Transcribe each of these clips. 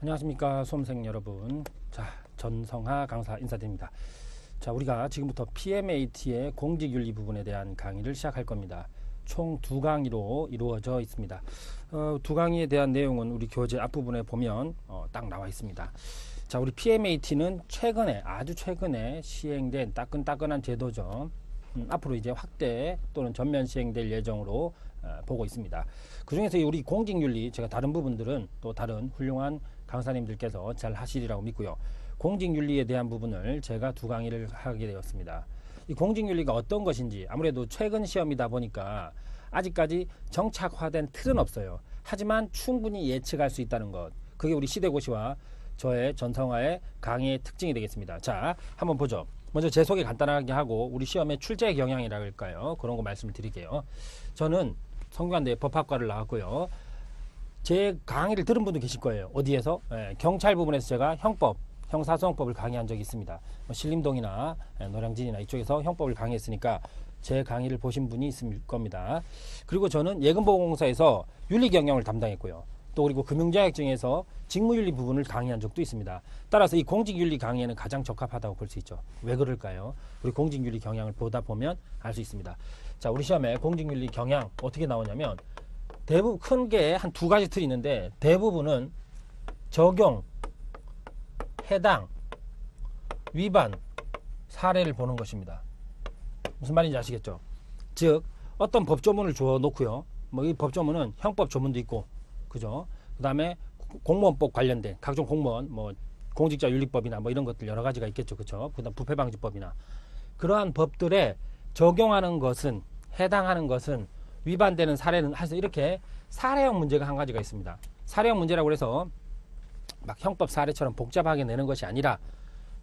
안녕하십니까 수험생 여러분. 자, 전성하 강사 인사드립니다. 자, 우리가 지금부터 PMAT의 공직윤리 부분에 대한 강의를 시작할 겁니다. 총 2강의로 이루어져 있습니다. 두 강의에 대한 내용은 우리 교재 앞부분에 보면 딱 나와 있습니다. 자, 우리 PMAT는 아주 최근에 시행된 따끈따끈한 제도죠. 앞으로 이제 확대 또는 전면 시행될 예정으로 보고 있습니다. 그 중에서 우리 공직윤리, 제가 다른 부분들은 또 다른 훌륭한 강사님들께서 잘 하시리라고 믿고요. 공직윤리에 대한 부분을 제가 2강의를 하게 되었습니다. 이 공직윤리가 어떤 것인지, 아무래도 최근 시험이다 보니까 아직까지 정착화된 틀은 없어요. 하지만 충분히 예측할 수 있다는 것, 그게 우리 시대고시와 저의 전성화의 강의의 특징이 되겠습니다. 자, 한번 보죠. 먼저 제 소개 간단하게 하고 우리 시험의 출제 경향이라 할까요? 그런 거 말씀을 드릴게요. 저는 성균관대 법학과를 나왔고요. 제 강의를 들은 분도 계실 거예요. 어디에서? 경찰 부분에서 제가 형사소송법을 강의한 적이 있습니다. 신림동이나 노량진이나 이쪽에서 형법을 강의했으니까 제 강의를 보신 분이 있을 겁니다. 그리고 저는 예금보험공사에서 윤리경영을 담당했고요. 또 그리고 금융자격증에서 직무윤리 부분을 강의한 적도 있습니다. 따라서 이 공직윤리 강의에는 가장 적합하다고 볼 수 있죠. 왜 그럴까요? 우리 공직윤리 경향을 보다 보면 알 수 있습니다. 자, 우리 시험에 공직윤리 경향 어떻게 나오냐면 대부분 큰 게 한 2가지 틀이 있는데 대부분은 적용, 해당, 위반 사례를 보는 것입니다. 무슨 말인지 아시겠죠? 즉 어떤 법조문을 주어 놓고요. 뭐 이 법조문은 형법 조문도 있고, 그죠? 그 다음에 공무원법 관련된 각종 공무원, 뭐 공직자윤리법이나 뭐 이런 것들 여러 가지가 있겠죠, 그렇죠? 그다음 부패방지법이나 그러한 법들에 적용하는 것은, 해당하는 것은, 위반되는 사례는 해서 이렇게 사례형 문제가 한 가지가 있습니다. 사례형 문제라고 해서 막 형법 사례처럼 복잡하게 내는 것이 아니라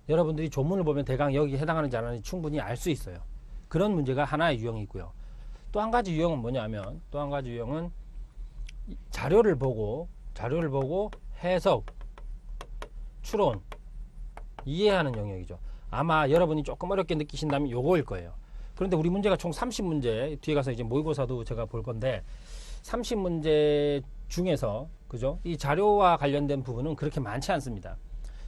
여러분들이 조문을 보면 대강 여기 해당하는지 안 하는지 충분히 알 수 있어요. 그런 문제가 하나의 유형이 있고요. 또 한 가지 유형은 뭐냐면, 또 한 가지 유형은 자료를 보고 해석, 추론, 이해하는 영역이죠. 아마 여러분이 조금 어렵게 느끼신다면 요거일 거예요. 그런데 우리 문제가 총 30문제, 뒤에 가서 이제 모의고사도 제가 볼 건데 30문제 중에서, 그죠? 이 자료와 관련된 부분은 그렇게 많지 않습니다.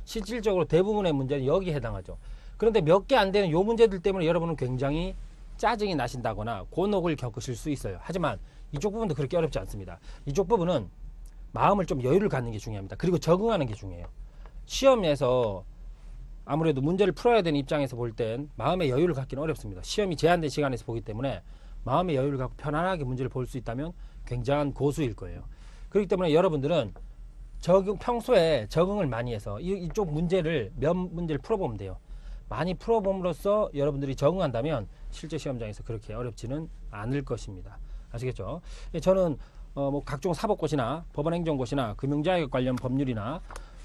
실질적으로 대부분의 문제는 여기에 해당하죠. 그런데 몇 개 안 되는 요 문제들 때문에 여러분은 굉장히 짜증이 나신다거나 곤혹을 겪으실 수 있어요. 하지만 이쪽 부분도 그렇게 어렵지 않습니다. 이쪽 부분은 마음을 좀 여유를 갖는 게 중요합니다. 그리고 적응하는 게 중요해요. 시험에서 아무래도 문제를 풀어야 되는 입장에서 볼 땐 마음의 여유를 갖기는 어렵습니다. 시험이 제한된 시간에서 보기 때문에 마음의 여유를 갖고 편안하게 문제를 볼 수 있다면 굉장한 고수일 거예요. 그렇기 때문에 여러분들은 평소에 적응을 많이 해서 이쪽 문제를 몇 문제를 풀어보면 돼요. 많이 풀어봄으로써 여러분들이 적응한다면 실제 시험장에서 그렇게 어렵지는 않을 것입니다. 아시겠죠? 저는 뭐 각종 사법고시나 법원행정고시나 금융자격 관련 법률이나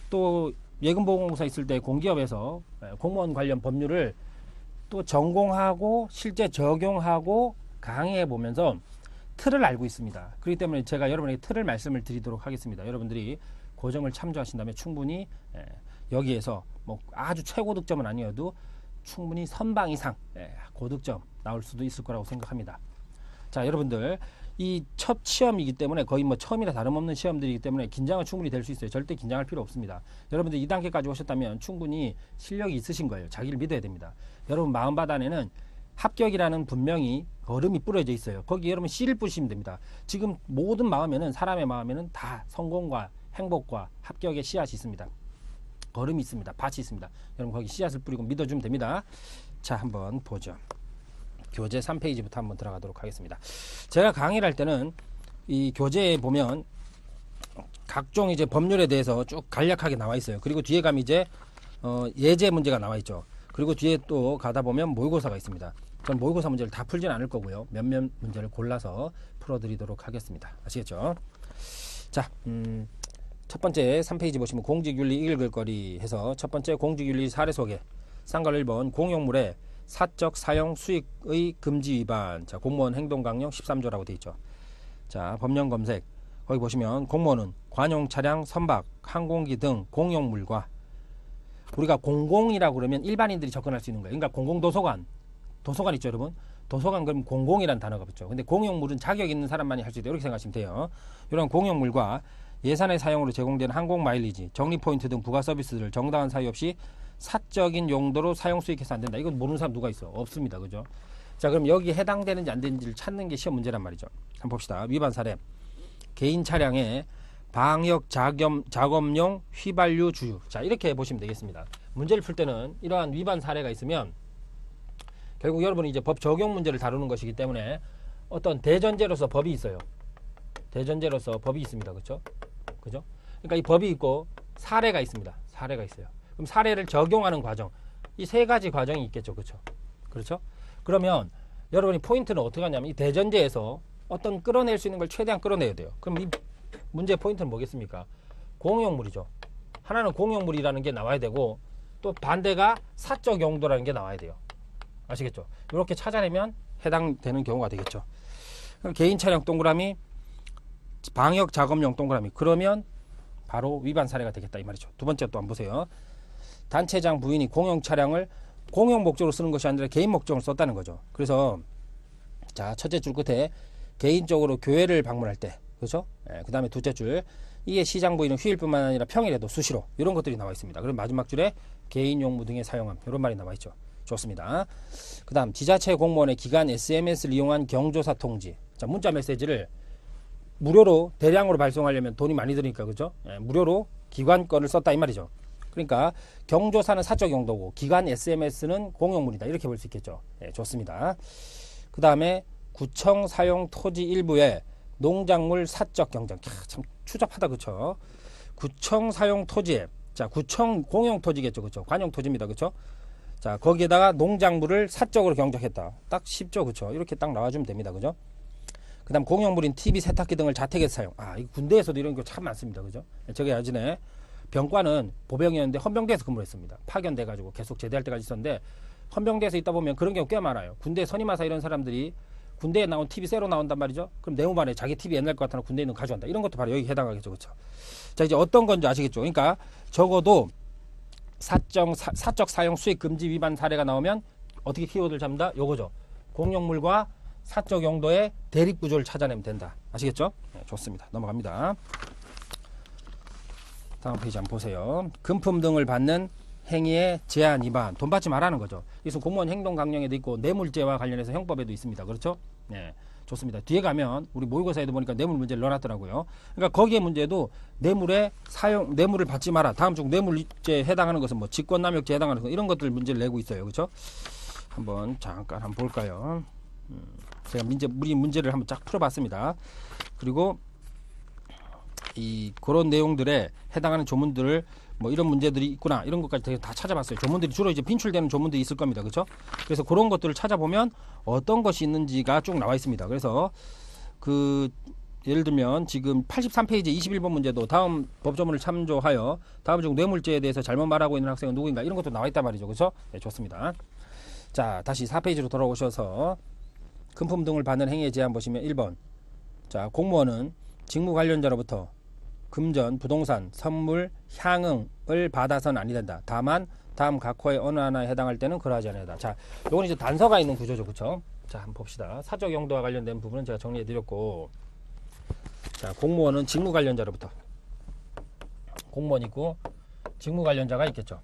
또 예금보험공사 있을 때 공기업에서 공무원 관련 법률을 또 전공하고 실제 적용하고 강의해 보면서 틀을 알고 있습니다. 그렇기 때문에 제가 여러분에게 틀을 말씀을 드리도록 하겠습니다. 여러분들이 고정을 참조하신다면 충분히 여기에서 뭐 아주 최고득점은 아니어도 충분히 선방 이상 고득점 나올 수도 있을 거라고 생각합니다. 자, 여러분들 이 첫 시험이기 때문에 거의 뭐 처음이나 다름없는 시험들이기 때문에 긴장은 충분히 될 수 있어요. 절대 긴장할 필요 없습니다. 여러분들 2단계까지 오셨다면 충분히 실력이 있으신 거예요. 자기를 믿어야 됩니다. 여러분 마음바다 안에는 합격이라는 분명히 얼음이 뿌려져 있어요. 거기 여러분 씨를 뿌시면 됩니다. 지금 모든 마음에는, 사람의 마음에는 다 성공과 행복과 합격의 씨앗이 있습니다. 얼음이 있습니다. 밭이 있습니다. 여러분 거기 씨앗을 뿌리고 믿어주면 됩니다. 자, 한번 보죠. 교재 3페이지부터 한번 들어가도록 하겠습니다. 제가 강의를 할 때는 이 교재에 보면 각종 이제 법률에 대해서 쭉 간략하게 나와 있어요. 그리고 뒤에 가면 이제 예제 문제가 나와 있죠. 그리고 뒤에 또 가다 보면 모의고사가 있습니다. 전 모의고사 문제를 다 풀지는 않을 거고요. 몇몇 문제를 골라서 풀어드리도록 하겠습니다. 아시겠죠? 자, 첫 번째 3페이지 보시면 공직윤리 읽을 거리 해서 첫 번째 공직윤리 사례 소개. 쌍괄 1번 공용물의 사적 사용 수익의 금지 위반. 자, 공무원 행동강령 13조라고 되어 있죠. 자, 법령 검색. 거기 보시면 공무원은 관용 차량, 선박, 항공기 등 공용물과, 우리가 공공이라고 그러면 일반인들이 접근할 수 있는 거예요. 그러니까 공공도서관 있죠, 여러분. 도서관 그러면 공공이라는 단어가 붙죠. 근데 공용물은 자격 있는 사람만이 할 수 있다, 이렇게 생각하시면 돼요. 이런 공용물과 예산의 사용으로 제공되는 항공 마일리지, 적립 포인트 등 부가 서비스를 정당한 사유 없이 사적인 용도로 사용 수익해서 안 된다. 이건 모르는 사람 누가 있어? 없습니다. 그죠? 자, 그럼 여기 해당되는지 안 되는지를 찾는 게 시험 문제란 말이죠. 한번 봅시다. 위반 사례. 개인 차량에 방역 작업용 휘발유 주유. 자, 이렇게 보시면 되겠습니다. 문제를 풀 때는 이러한 위반 사례가 있으면 결국 여러분이 이제 법 적용 문제를 다루는 것이기 때문에 어떤 대전제로서 법이 있어요. 대전제로서 법이 있습니다. 그렇죠? 그죠? 그러니까 이 법이 있고 사례가 있습니다. 사례가 있어요. 그럼 사례를 적용하는 과정, 이 세 가지 과정이 있겠죠. 그렇죠? 그렇죠? 그러면 여러분이 포인트는 어떻게 하냐면 이 대전제에서 어떤 끌어낼 수 있는 걸 최대한 끌어내야 돼요. 그럼 이 문제 포인트는 뭐겠습니까? 공용물이죠. 하나는 공용물이라는 게 나와야 되고 또 반대가 사적 용도라는 게 나와야 돼요. 아시겠죠? 이렇게 찾아내면 해당되는 경우가 되겠죠. 그럼 개인 차량 동그라미, 방역 작업용 동그라미. 그러면 바로 위반 사례가 되겠다 이 말이죠. 두 번째 또 한번 보세요. 단체장 부인이 공용 차량을 공용 목적으로 쓰는 것이 아니라 개인 목적으로 썼다는 거죠. 그래서 자, 첫째 줄 끝에 개인적으로 교회를 방문할 때, 그렇죠? 그 다음에 둘째 줄, 이에 시장 부인은 휴일뿐만 아니라 평일에도 수시로 이런 것들이 나와 있습니다. 그럼 마지막 줄에 개인 용무 등에 사용함 이런 말이 나와 있죠. 좋습니다. 그 다음 지자체 공무원의 기간 SMS를 이용한 경조사 통지. 자, 문자 메시지를 무료로 대량으로 발송하려면 돈이 많이 드니까 그죠? 무료로 기관 거를 썼다 이 말이죠. 그러니까 경조사는 사적 용도고 기관 SMS는 공용물이다 이렇게 볼 수 있겠죠. 좋습니다. 그 다음에 구청 사용 토지 일부에 농작물 사적 경장. 참 추잡하다 그쵸? 구청 사용 토지에, 자, 구청 공용 토지겠죠. 그쵸? 관용 토지입니다. 그쵸? 자, 거기에다가 농작물을 사적으로 경작했다. 딱 쉽죠. 그쵸? 이렇게 딱 나와주면 됩니다. 그죠? 그 다음 공용물인 TV 세탁기 등을 자택에서 사용. 아, 이 군대에서도 이런 거 참 많습니다. 그죠? 저기 예전에 병과는 보병이었는데 헌병대에서 근무했습니다. 파견돼가지고 계속 제대할 때까지 있었는데 헌병대에서 있다 보면 그런 경우 꽤 많아요. 군대 선임하사 이런 사람들이 군대에 나온 TV 새로 나온단 말이죠. 그럼 내무반에 자기 TV 옛날 것 같아 군대에 있는 거 가져간다. 이런 것도 바로 여기 해당하겠죠. 그렇죠? 자, 이제 어떤 건지 아시겠죠? 그러니까 적어도 사적 사용 수익 금지 위반 사례가 나오면 어떻게 키워드를 잡는다? 요거죠. 공용물과 사적 용도의 대립 구조를 찾아내면 된다. 아시겠죠? 네, 좋습니다. 넘어갑니다. 다음 페이지 한번 보세요. 금품 등을 받는 행위의 제한 위반. 돈 받지 말라는 거죠. 이것은 공무원 행동 강령에도 있고 뇌물죄와 관련해서 형법에도 있습니다. 그렇죠? 네, 좋습니다. 뒤에 가면 우리 모의고사에도 보니까 뇌물 문제를 넣어놨더라고요. 그러니까 거기에 문제도 뇌물을 받지 마라. 다음 중 뇌물죄에 해당하는 것은 뭐 직권남용죄에 해당하는 것 이런 것들 문제를 내고 있어요. 그렇죠? 한번 잠깐 한번 볼까요? 제가 우리 문제를 한번 쫙 풀어봤습니다. 그리고 그런 내용들에 해당하는 조문들을 뭐 이런 문제들이 있구나 이런 것까지 다 찾아봤어요. 조문들이 주로 이제 빈출되는 조문들이 있을 겁니다. 그렇죠? 그래서 그런 것들을 찾아보면 어떤 것이 있는지가 쭉 나와 있습니다. 그래서 예를 들면 지금 83페이지 21번 문제도 다음 법조문을 참조하여 다음 중 뇌물죄에 대해서 잘못 말하고 있는 학생은 누구인가 이런 것도 나와 있단 말이죠. 그렇죠? 네, 좋습니다. 자, 다시 4페이지로 돌아오셔서 금품 등을 받는 행위에 제한 보시면 1번. 자, 공무원은 직무 관련자로부터 금전, 부동산, 선물, 향응을 받아서는 아니 된다. 다만 다음 각 호의 어느 하나에 해당할 때는 그러하지 않아야. 자, 요건 이제 단서가 있는 구조죠. 그렇죠? 자, 한번 봅시다. 사적 용도와 관련된 부분은 제가 정리해 드렸고, 자, 공무원은 직무 관련자로부터 공무원이고 직무 관련자가 있겠죠.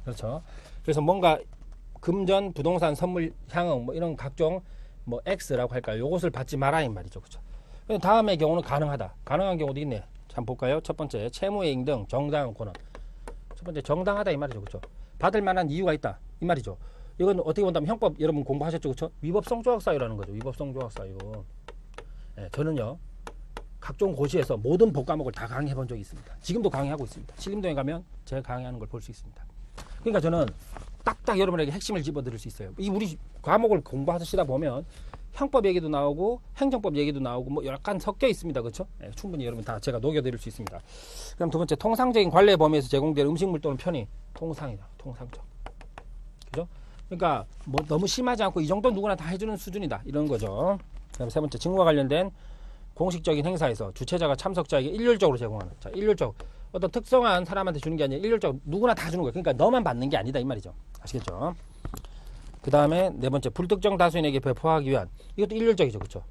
그렇죠? 그래서 뭔가 금전, 부동산, 선물, 향응 뭐 이런 각종 뭐 X라고 할까요? 요것을 받지 마라 이 말이죠. 그렇죠? 다음의 경우는 가능하다. 가능한 경우도 있네. 한번 볼까요? 첫 번째, 채무이행 등 정당한 권한. 첫 번째, 정당하다 이 말이죠. 그렇죠? 받을 만한 이유가 있다 이 말이죠. 이건 어떻게 본다면 형법 여러분 공부하셨죠? 그렇죠? 위법성 조학사유라는 거죠. 위법성 조학사유. 네, 저는요 각종 고시에서 모든 법과목을 다 강의해 본 적이 있습니다. 지금도 강의하고 있습니다. 신림동에 가면 제가 강의하는 걸 볼 수 있습니다. 그러니까 저는 딱딱 여러분에게 핵심을 집어드릴 수 있어요. 우리 과목을 공부하시다 보면 형법 얘기도 나오고 행정법 얘기도 나오고 뭐 약간 섞여 있습니다. 그렇죠? 네, 충분히 여러분 다 제가 녹여드릴 수 있습니다. 그럼 두 번째, 통상적인 관례 범위에서 제공되는 음식물 또는 편의. 통상이다. 통상적. 그죠? 그러니까 뭐 너무 심하지 않고 이 정도 누구나 다 해주는 수준이다. 이런 거죠. 그다음 세 번째, 직무와 관련된 공식적인 행사에서 주최자가 참석자에게 일률적으로 제공하는. 자, 일률적. 어떤 특정한 사람한테 주는 게 아니라 일률적 누구나 다 주는 거예요. 그러니까 너만 받는 게 아니다 이 말이죠. 아시겠죠? 그 다음에 네 번째, 불특정 다수인에게 배포하기 위한. 이것도 일률적이죠. 그렇죠?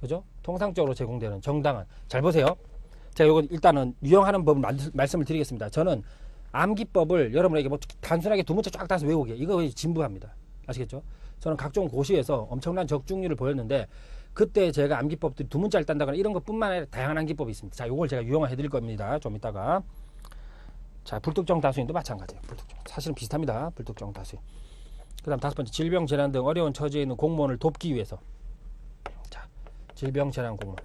그죠? 통상적으로 제공되는 정당한. 잘 보세요. 제가 요거 일단은 유형하는 법을 말씀을 드리겠습니다. 저는 암기법을 여러분에게 뭐 단순하게 두 문자 쫙 따서 외우게 이거 진부합니다. 아시겠죠? 저는 각종 고시에서 엄청난 적중률을 보였는데 그때 제가 암기법들이 두 문자를 딴다거나 이런 것뿐만 아니라 다양한 암기법이 있습니다. 자, 요걸 제가 유형화해 드릴 겁니다. 좀 이따가. 자, 불특정 다수인도 마찬가지예요. 불특정. 사실은 비슷합니다. 불특정 다수인. 그 다음 5번째, 질병, 재난 등 어려운 처지에 있는 공무원을 돕기 위해서. 자, 질병, 재난 공무원.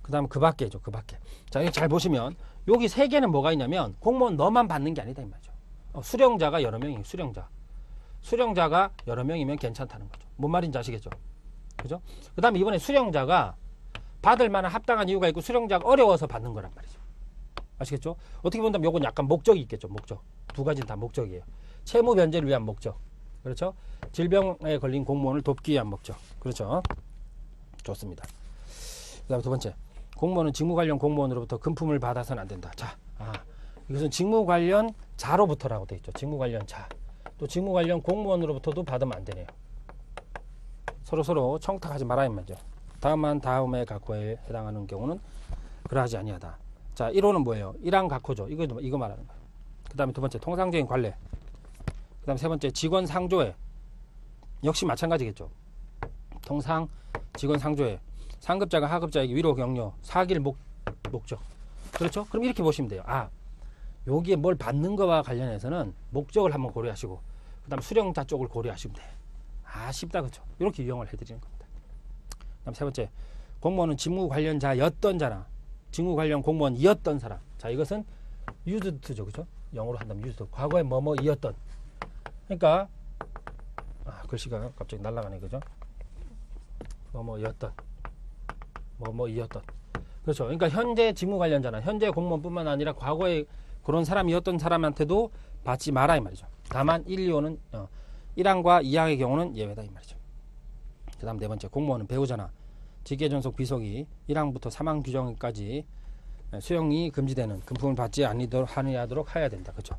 그 다음 그 밖에죠. 그 밖에. 자, 여기 잘 보시면 여기 세 개는 뭐가 있냐면 공무원 너만 받는 게 아니다 이 말이죠. 수령자가 여러 명이에요. 수령자가 여러 명이면 괜찮다는 거죠. 뭔 말인지 아시겠죠? 그죠? 그 다음에 이번에 수령자가 받을 만한 합당한 이유가 있고 수령자가 어려워서 받는 거란 말이죠. 아시겠죠? 어떻게 본다면 요건 약간 목적이 있겠죠. 목적. 두 가지는 다 목적이에요. 채무 변제를 위한 목적. 그렇죠? 질병에 걸린 공무원을 돕기 위한 목적. 그렇죠? 좋습니다. 그 다음에 두 번째. 공무원은 직무 관련 공무원으로부터 금품을 받아서는 안 된다. 자, 이것은 직무 관련 자로부터라고 되어 있죠. 직무 관련 자. 또 직무 관련 공무원으로부터도 받으면 안 되네요. 서로 청탁하지 말아야 말이죠. 다음에 각호에 해당하는 경우는 그러하지 아니하다. 자, 1호는 뭐예요? 1항 각호죠. 이거 말하는 거예요. 그 다음에 두 번째, 통상적인 관례. 그 다음에 세 번째, 직원 상조회. 역시 마찬가지겠죠. 통상 직원 상조회. 상급자가 하급자에게 위로 격려, 사기를 목적. 그렇죠? 그럼 이렇게 보시면 돼요. 여기에 뭘 받는 거와 관련해서는 목적을 한번 고려하시고, 그 다음 수령자 쪽을 고려하시면 돼요. 쉽다, 그렇죠? 이렇게 유형을 해드리는 겁니다. 그 다음 세 번째, 공무원은 직무 관련자였던 자나 직무 관련 공무원이었던 사람. 자, 이것은 used죠, 그죠? 영어로 한다면 used. 과거에 뭐뭐이었던. 그러니까 글씨가 갑자기 날아가네, 그죠? 뭐뭐이었던. 그렇죠. 그러니까 현재 직무 관련자나 현재 공무원뿐만 아니라 과거에 그런 사람이었던 사람한테도 받지 마라 이 말이죠. 다만 1, 2호는 1항과 2항의 경우는 예외다 이 말이죠. 그 다음 네 번째, 공무원은 배우자나 직계존속 비속이 1항부터 3항 규정까지 수용이 금지되는 금품을 받지 아니하도록 해야 된다. 그렇죠.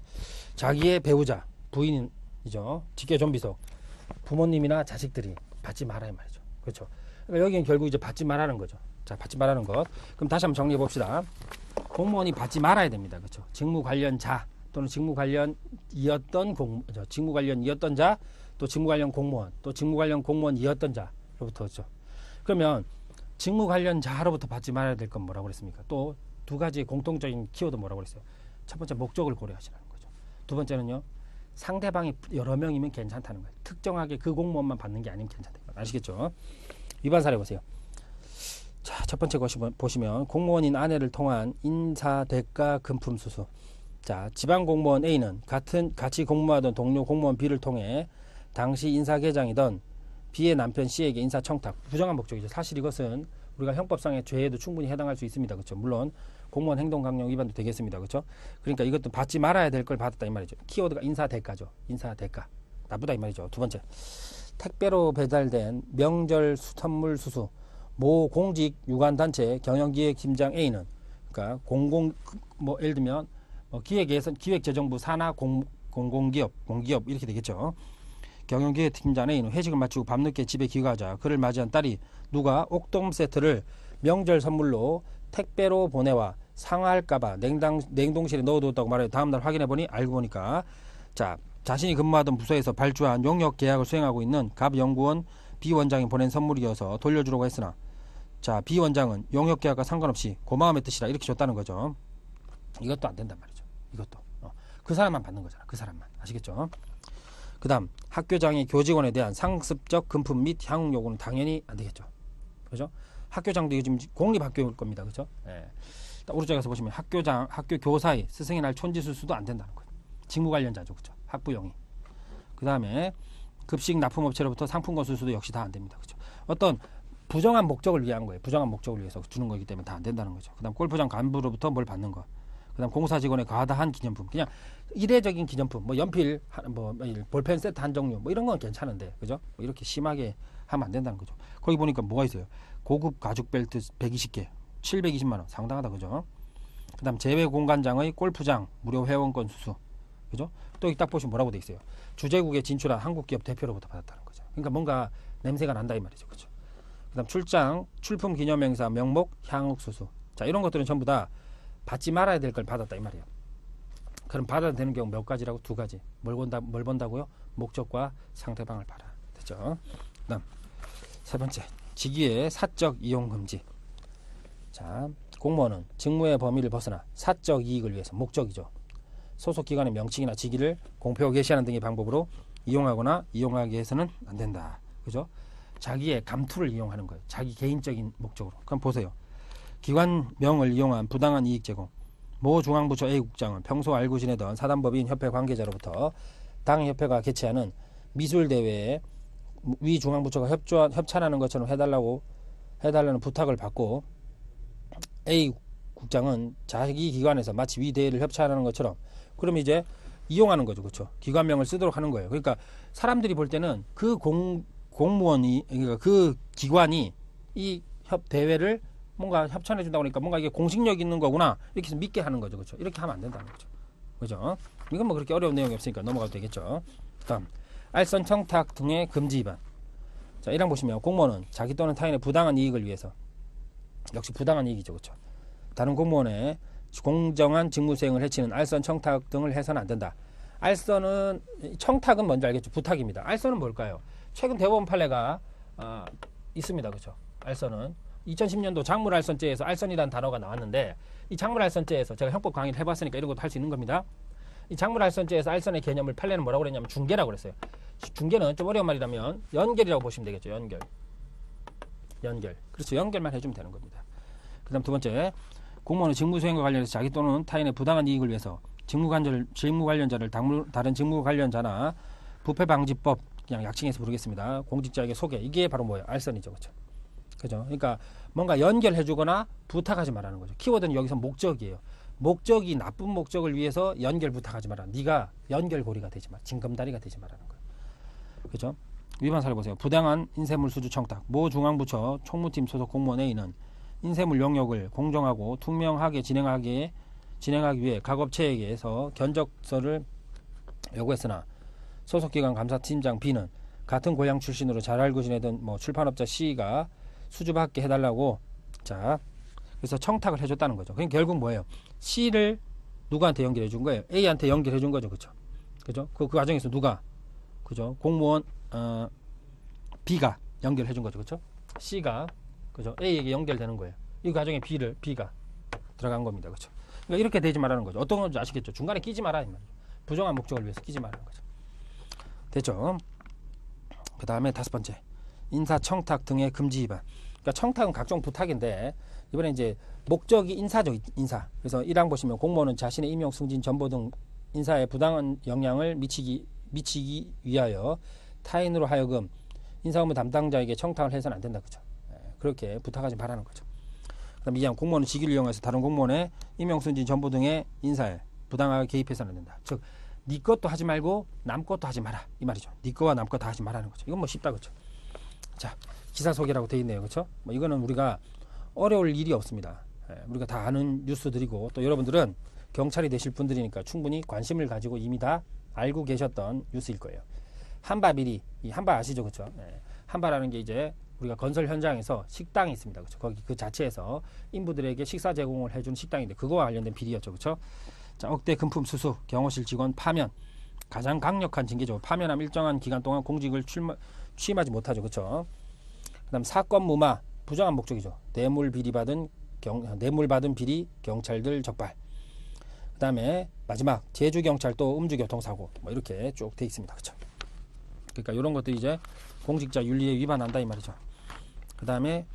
자기의 배우자, 부인이죠. 직계존비속, 부모님이나 자식들이 받지 마라 이 말이죠. 그렇죠. 그러니까 여기는 결국 이제 받지 말라는 거죠. 자, 받지 말라는 것. 그럼 다시 한번 정리해 봅시다. 공무원이 받지 말아야 됩니다. 그렇죠. 직무 관련자 또는 직무 관련이었던 직무 관련이었던 자, 또 직무 관련 공무원, 또 직무 관련 공무원이었던 자로부터 그렇죠. 그러면 직무 관련자로부터 받지 말아야 될 건 뭐라고 그랬습니까? 또 두 가지 공통적인 키워드 뭐라고 그랬어요? 첫 번째, 목적을 고려하시라는 거죠. 두 번째는요, 상대방이 여러 명이면 괜찮다는 거예요. 특정하게 그 공무원만 받는 게 아니면 괜찮다. 아시겠죠? 위반 사례 보세요. 자, 첫 번째 것이 보시면 공무원인 아내를 통한 인사 대가 금품 수수. 자, 지방 공무원 A는 같이 근무하던 동료 공무원 B를 통해 당시 인사계장이던 B의 남편 C에게 인사 청탁. 부정한 목적이죠. 사실 이것은 우리가 형법상의 죄에도 충분히 해당할 수 있습니다. 그렇죠? 물론 공무원 행동 강령 위반도 되겠습니다. 그렇죠? 그러니까 이것도 받지 말아야 될 걸 받았다 이 말이죠. 키워드가 인사 대가죠. 인사 대가. 나쁘다 이 말이죠. 두 번째, 택배로 배달된 명절 선물 수수. 모 공직 유관단체 경영기획팀장 A는 그러니까 예를 들면 기획재정부 산하 공기업 이렇게 되겠죠. 경영기획팀장 A는 회식을 마치고 밤늦게 집에 귀가하자 그를 맞이한 딸이 누가 옥돔 세트를 명절 선물로 택배로 보내와 상할까봐 냉동실에 넣어두었다고 말해 다음날 확인해보니 알고 보니까 자신이 근무하던 부서에서 발주한 용역 계약을 수행하고 있는 갑 연구원 B 원장이 보낸 선물이어서 돌려주려고 했으나 B 원장은 용역 계약과 상관없이 고마움의 뜻이라 이렇게 줬다는 거죠. 이것도 안 된단 말이죠. 이것도 그 사람만 받는 거잖아. 그 사람만. 아시겠죠? 그 다음, 학교장이 교직원에 대한 상습적 금품 및 향후 요구는 당연히 안 되겠죠. 그죠? 학교장도 지금 공립학교일 겁니다. 그죠? 예. 오른쪽에 가서 보시면 학교장, 학교 교사의 스승의 날 촌지술수도 안 된다는 거예요. 직무 관련자죠. 그죠? 학부용이. 그 다음에 급식 납품업체로부터 상품권 수수도 역시 다 안 됩니다. 그죠? 어떤 부정한 목적을 위한 거예요. 부정한 목적을 위해서 주는 거기 때문에 다 안 된다는 거죠. 그 다음 골프장 간부로부터 뭘 받는 거. 그 다음 공사 직원의 과다한 기념품. 그냥 이례적인 기념품. 뭐 연필, 볼펜 세트 한 종류. 뭐 이런 건 괜찮은데. 그죠? 뭐 이렇게 심하게 하면 안 된다는 거죠. 거기 보니까 뭐가 있어요? 고급 가죽 벨트 120개. 720만원. 상당하다. 그죠? 그 다음 제외 공간장의 골프장 무료 회원권 수수. 그죠? 또 여기 딱 보시면 뭐라고 돼 있어요? 주재국에 진출한 한국 기업 대표로부터 받았다는 거죠. 그러니까 뭔가 냄새가 난다 이 말이죠. 그죠? 그 다음 출장, 출품 기념행사 명목 향후 수수. 자, 이런 것들은 전부 다 받지 말아야 될 걸 받았다 이 말이에요. 그럼 받아야 되는 경우 몇 가지라고? 두 가지. 뭘 본다고요? 목적과 상대방을 봐라. 됐죠? 그다음 세 번째, 직위의 사적 이용 금지. 자, 공무원은 직무의 범위를 벗어나 사적 이익을 위해서, 목적이죠, 소속 기관의 명칭이나 직위를 공표하고 게시하는 등의 방법으로 이용하거나 이용하게 해서는 안 된다. 그죠? 자기의 감투를 이용하는 거예요. 자기 개인적인 목적으로. 그럼 보세요. 기관명을 이용한 부당한 이익 제공. 모 중앙부처 A국장은 평소 알고 지내던 사단법인 협회 관계자로부터 당협회가 개최하는 미술대회에 위 중앙부처가 협찬하는 것처럼 해달라는 부탁을 받고 A국장은 자기 기관에서 마치 위 대회를 협찬하는 것처럼, 그럼 이제 이용하는 거죠. 그렇죠? 기관명을 쓰도록 하는 거예요. 그러니까 사람들이 볼 때는 그 공무원이, 그러니까 그 기관이 이 대회를 뭔가 협찬해 준다고 하니까 뭔가 이게 공식력 있는 거구나, 이렇게 해서 믿게 하는 거죠. 그렇죠? 이렇게 하면 안 된다는 거죠. 그죠? 이건 뭐 그렇게 어려운 내용이 없으니까 넘어가도 되겠죠. 다음, 알선 청탁 등의 금지 위반. 자, 1항 보시면 공무원은 자기 또는 타인의 부당한 이익을 위해서, 역시 부당한 이익이죠. 그렇죠? 다른 공무원의 공정한 직무 수행을 해치는 알선 청탁 등을 해서는 안 된다. 알선은, 청탁은 뭔지 알겠죠? 부탁입니다. 알선은 뭘까요? 최근 대법원 판례가 있습니다. 그렇죠? 알선은 2010년도 작물알선죄에서 알선이라는 단어가 나왔는데, 이 작물알선죄에서 제가 형법 강의를 해봤으니까 이런 것도 할 수 있는 겁니다. 이 작물알선죄에서 알선의 개념을 판례는 뭐라고 그랬냐면 중개라고 그랬어요. 중개는 좀 어려운 말이라면 연결이라고 보시면 되겠죠. 연결. 그렇죠. 연결만 해주면 되는 겁니다. 그 다음 두 번째, 공무원은 직무 수행과 관련해서 자기 또는 타인의 부당한 이익을 위해서 직무 관련자를 다른 직무 관련자나 부패방지법, 그냥 약칭해서 부르겠습니다, 공직자에게 소개, 이게 바로 뭐예요? 알선이죠. 그렇죠? 그죠? 그러니까 뭔가 연결해주거나 부탁하지 말라는 거죠. 키워드는 여기서 목적이에요. 목적이 나쁜 목적을 위해서 연결 부탁하지 마라. 네가 연결고리가 되지 마. 징검다리가 되지 말라는 거예요. 그죠? 위반 사례 보세요. 부당한 인쇄물 수주 청탁. 모 중앙부처 총무팀 소속 공무원 A는 인쇄물 용역을 공정하고 투명하게 진행하기 위해 각 업체에게서 견적서를 요구했으나 소속기관 감사팀장 B는 같은 고향 출신으로 잘 알고 지내던 출판업자 C가 수주받게 해달라고, 자, 그래서 청탁을 해줬다는 거죠. 그러니까 결국 뭐예요? C를 누구한테 연결해 준 거예요? A한테 연결해 준 거죠. 그죠? 그죠? 그 과정에서 누가, 그죠? 공무원 B가 연결해 준 거죠. 그죠? C가, 그죠? A에게 연결되는 거예요. 이 과정에 B가 들어간 겁니다. 그죠? 그러니까 이렇게 되지 말라는 거죠. 어떤 건지 아시겠죠? 중간에 끼지 마라 이 말이죠. 부정한 목적을 위해서 끼지 말라는 거죠. 됐죠? 그 다음에 다섯 번째, 인사 청탁 등의 금지 위반. 그러니까 청탁은 각종 부탁인데, 이번에 이제 목적이 인사죠. 인사. 그래서 1항 보시면 공무원은 자신의 임용, 승진, 전보 등 인사에 부당한 영향을 미치기 위하여 타인으로 하여금 인사업무 담당자에게 청탁을 해서는 안 된다. 그죠? 그렇게 부탁하지 말라는 거죠. 그다음 2항 공무원은 직위를 이용해서 다른 공무원의 임용, 승진, 전보 등의 인사에 부당하게 개입해서는 안 된다. 즉, 네 것도 하지 말고 남 것도 하지 마라 이 말이죠. 네 거와 남 거 다 하지 말라는 거죠. 이건 뭐 쉽다. 그렇죠? 자, 기사 소개라고 되어 있네요. 그렇죠? 이거는 우리가 어려울 일이 없습니다. 우리가 다 아는 뉴스들이고, 또 여러분들은 경찰이 되실 분들이니까 충분히 관심을 가지고 이미 다 알고 계셨던 뉴스일 거예요. 한바 비리, 이 한바 아시죠? 그렇죠? 한바라는 게 이제 우리가 건설 현장에서 식당이 있습니다. 그렇죠? 거기 그 자체에서 인부들에게 식사 제공을 해준 식당인데, 그거와 관련된 비리였죠. 그렇죠? 자, 억대 금품 수수, 경호실 직원 파면, 가장 강력한 징계죠. 파면함 일정한 기간 동안 공직을 취임하지 못하죠. 그렇죠? 그다음 사건 무마, 부정한 목적이죠. 뇌물 받은 비리 경찰들 적발. 그다음에 마지막 제주경찰도 음주교통사고, 이렇게 쭉 돼 있습니다. 그렇죠? 그러니까 이런 것들이 이제 공직자 윤리에 위반한다 이 말이죠. 그다음에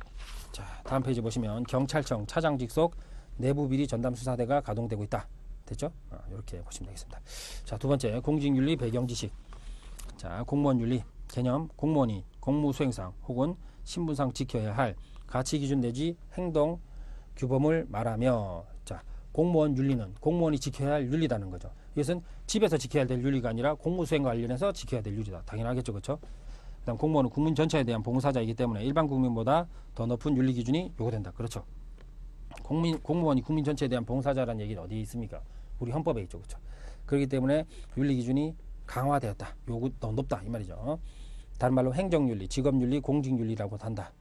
자, 다음 페이지 보시면 경찰청 차장 직속 내부 비리 전담 수사대가 가동되고 있다. 됐죠? 이렇게 보시면 되겠습니다. 자, 두 번째, 공직윤리 배경 지식. 자, 공무원 윤리 개념, 공무원이 공무 수행상 혹은 신분상 지켜야 할 가치 기준 내지 행동 규범을 말하며, 자, 공무원 윤리는 공무원이 지켜야 할 윤리라는 거죠. 이것은 집에서 지켜야 될 윤리가 아니라 공무 수행과 관련해서 지켜야 될 윤리다. 당연하겠죠. 그렇죠? 그다음 공무원은 국민 전체에 대한 봉사자이기 때문에 일반 국민보다 더 높은 윤리 기준이 요구된다. 그렇죠? 공무원이 국민 전체에 대한 봉사자라는 얘기는 어디에 있습니까? 우리 헌법에 있죠. 그렇죠? 그렇기 때문에 윤리 기준이 강화되었다. 요구 더 높다 이 말이죠. 다른 말로 행정윤리, 직업윤리, 공직윤리라고 한다.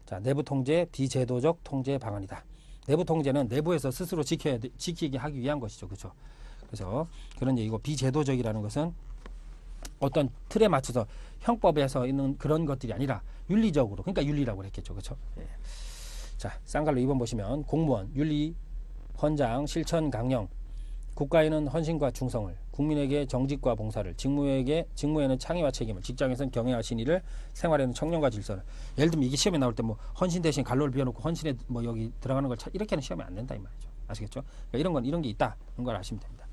자, 내부 통제, 비제도적 통제 방안이다. 내부 통제는 내부에서 스스로 지키게 하기 위한 것이죠. 그렇죠? 그래서 그런 얘기고, 비제도적이라는 것은 어떤 틀에 맞춰서 형법에서 있는 그런 것들이 아니라 윤리적으로, 그러니까 윤리라고 했겠죠. 그렇죠? 예. 자, 쌍갈로 2번 보시면 공무원, 윤리, 헌장, 실천, 강령. 국가에는 헌신과 충성을, 국민에게 정직과 봉사를, 직무에는 창의와 책임을, 직장에서는 경애와 신의를, 생활에는 청렴과 질서를. 예를 들면 이게 시험에 나올 때 뭐 헌신 대신 갈로를 비워놓고 헌신에 뭐 여기 들어가는 걸 이렇게는 시험에 안 된다 이 말이죠. 아시겠죠? 그러니까 이런 게 있다. 이런 걸 아시면 됩니다.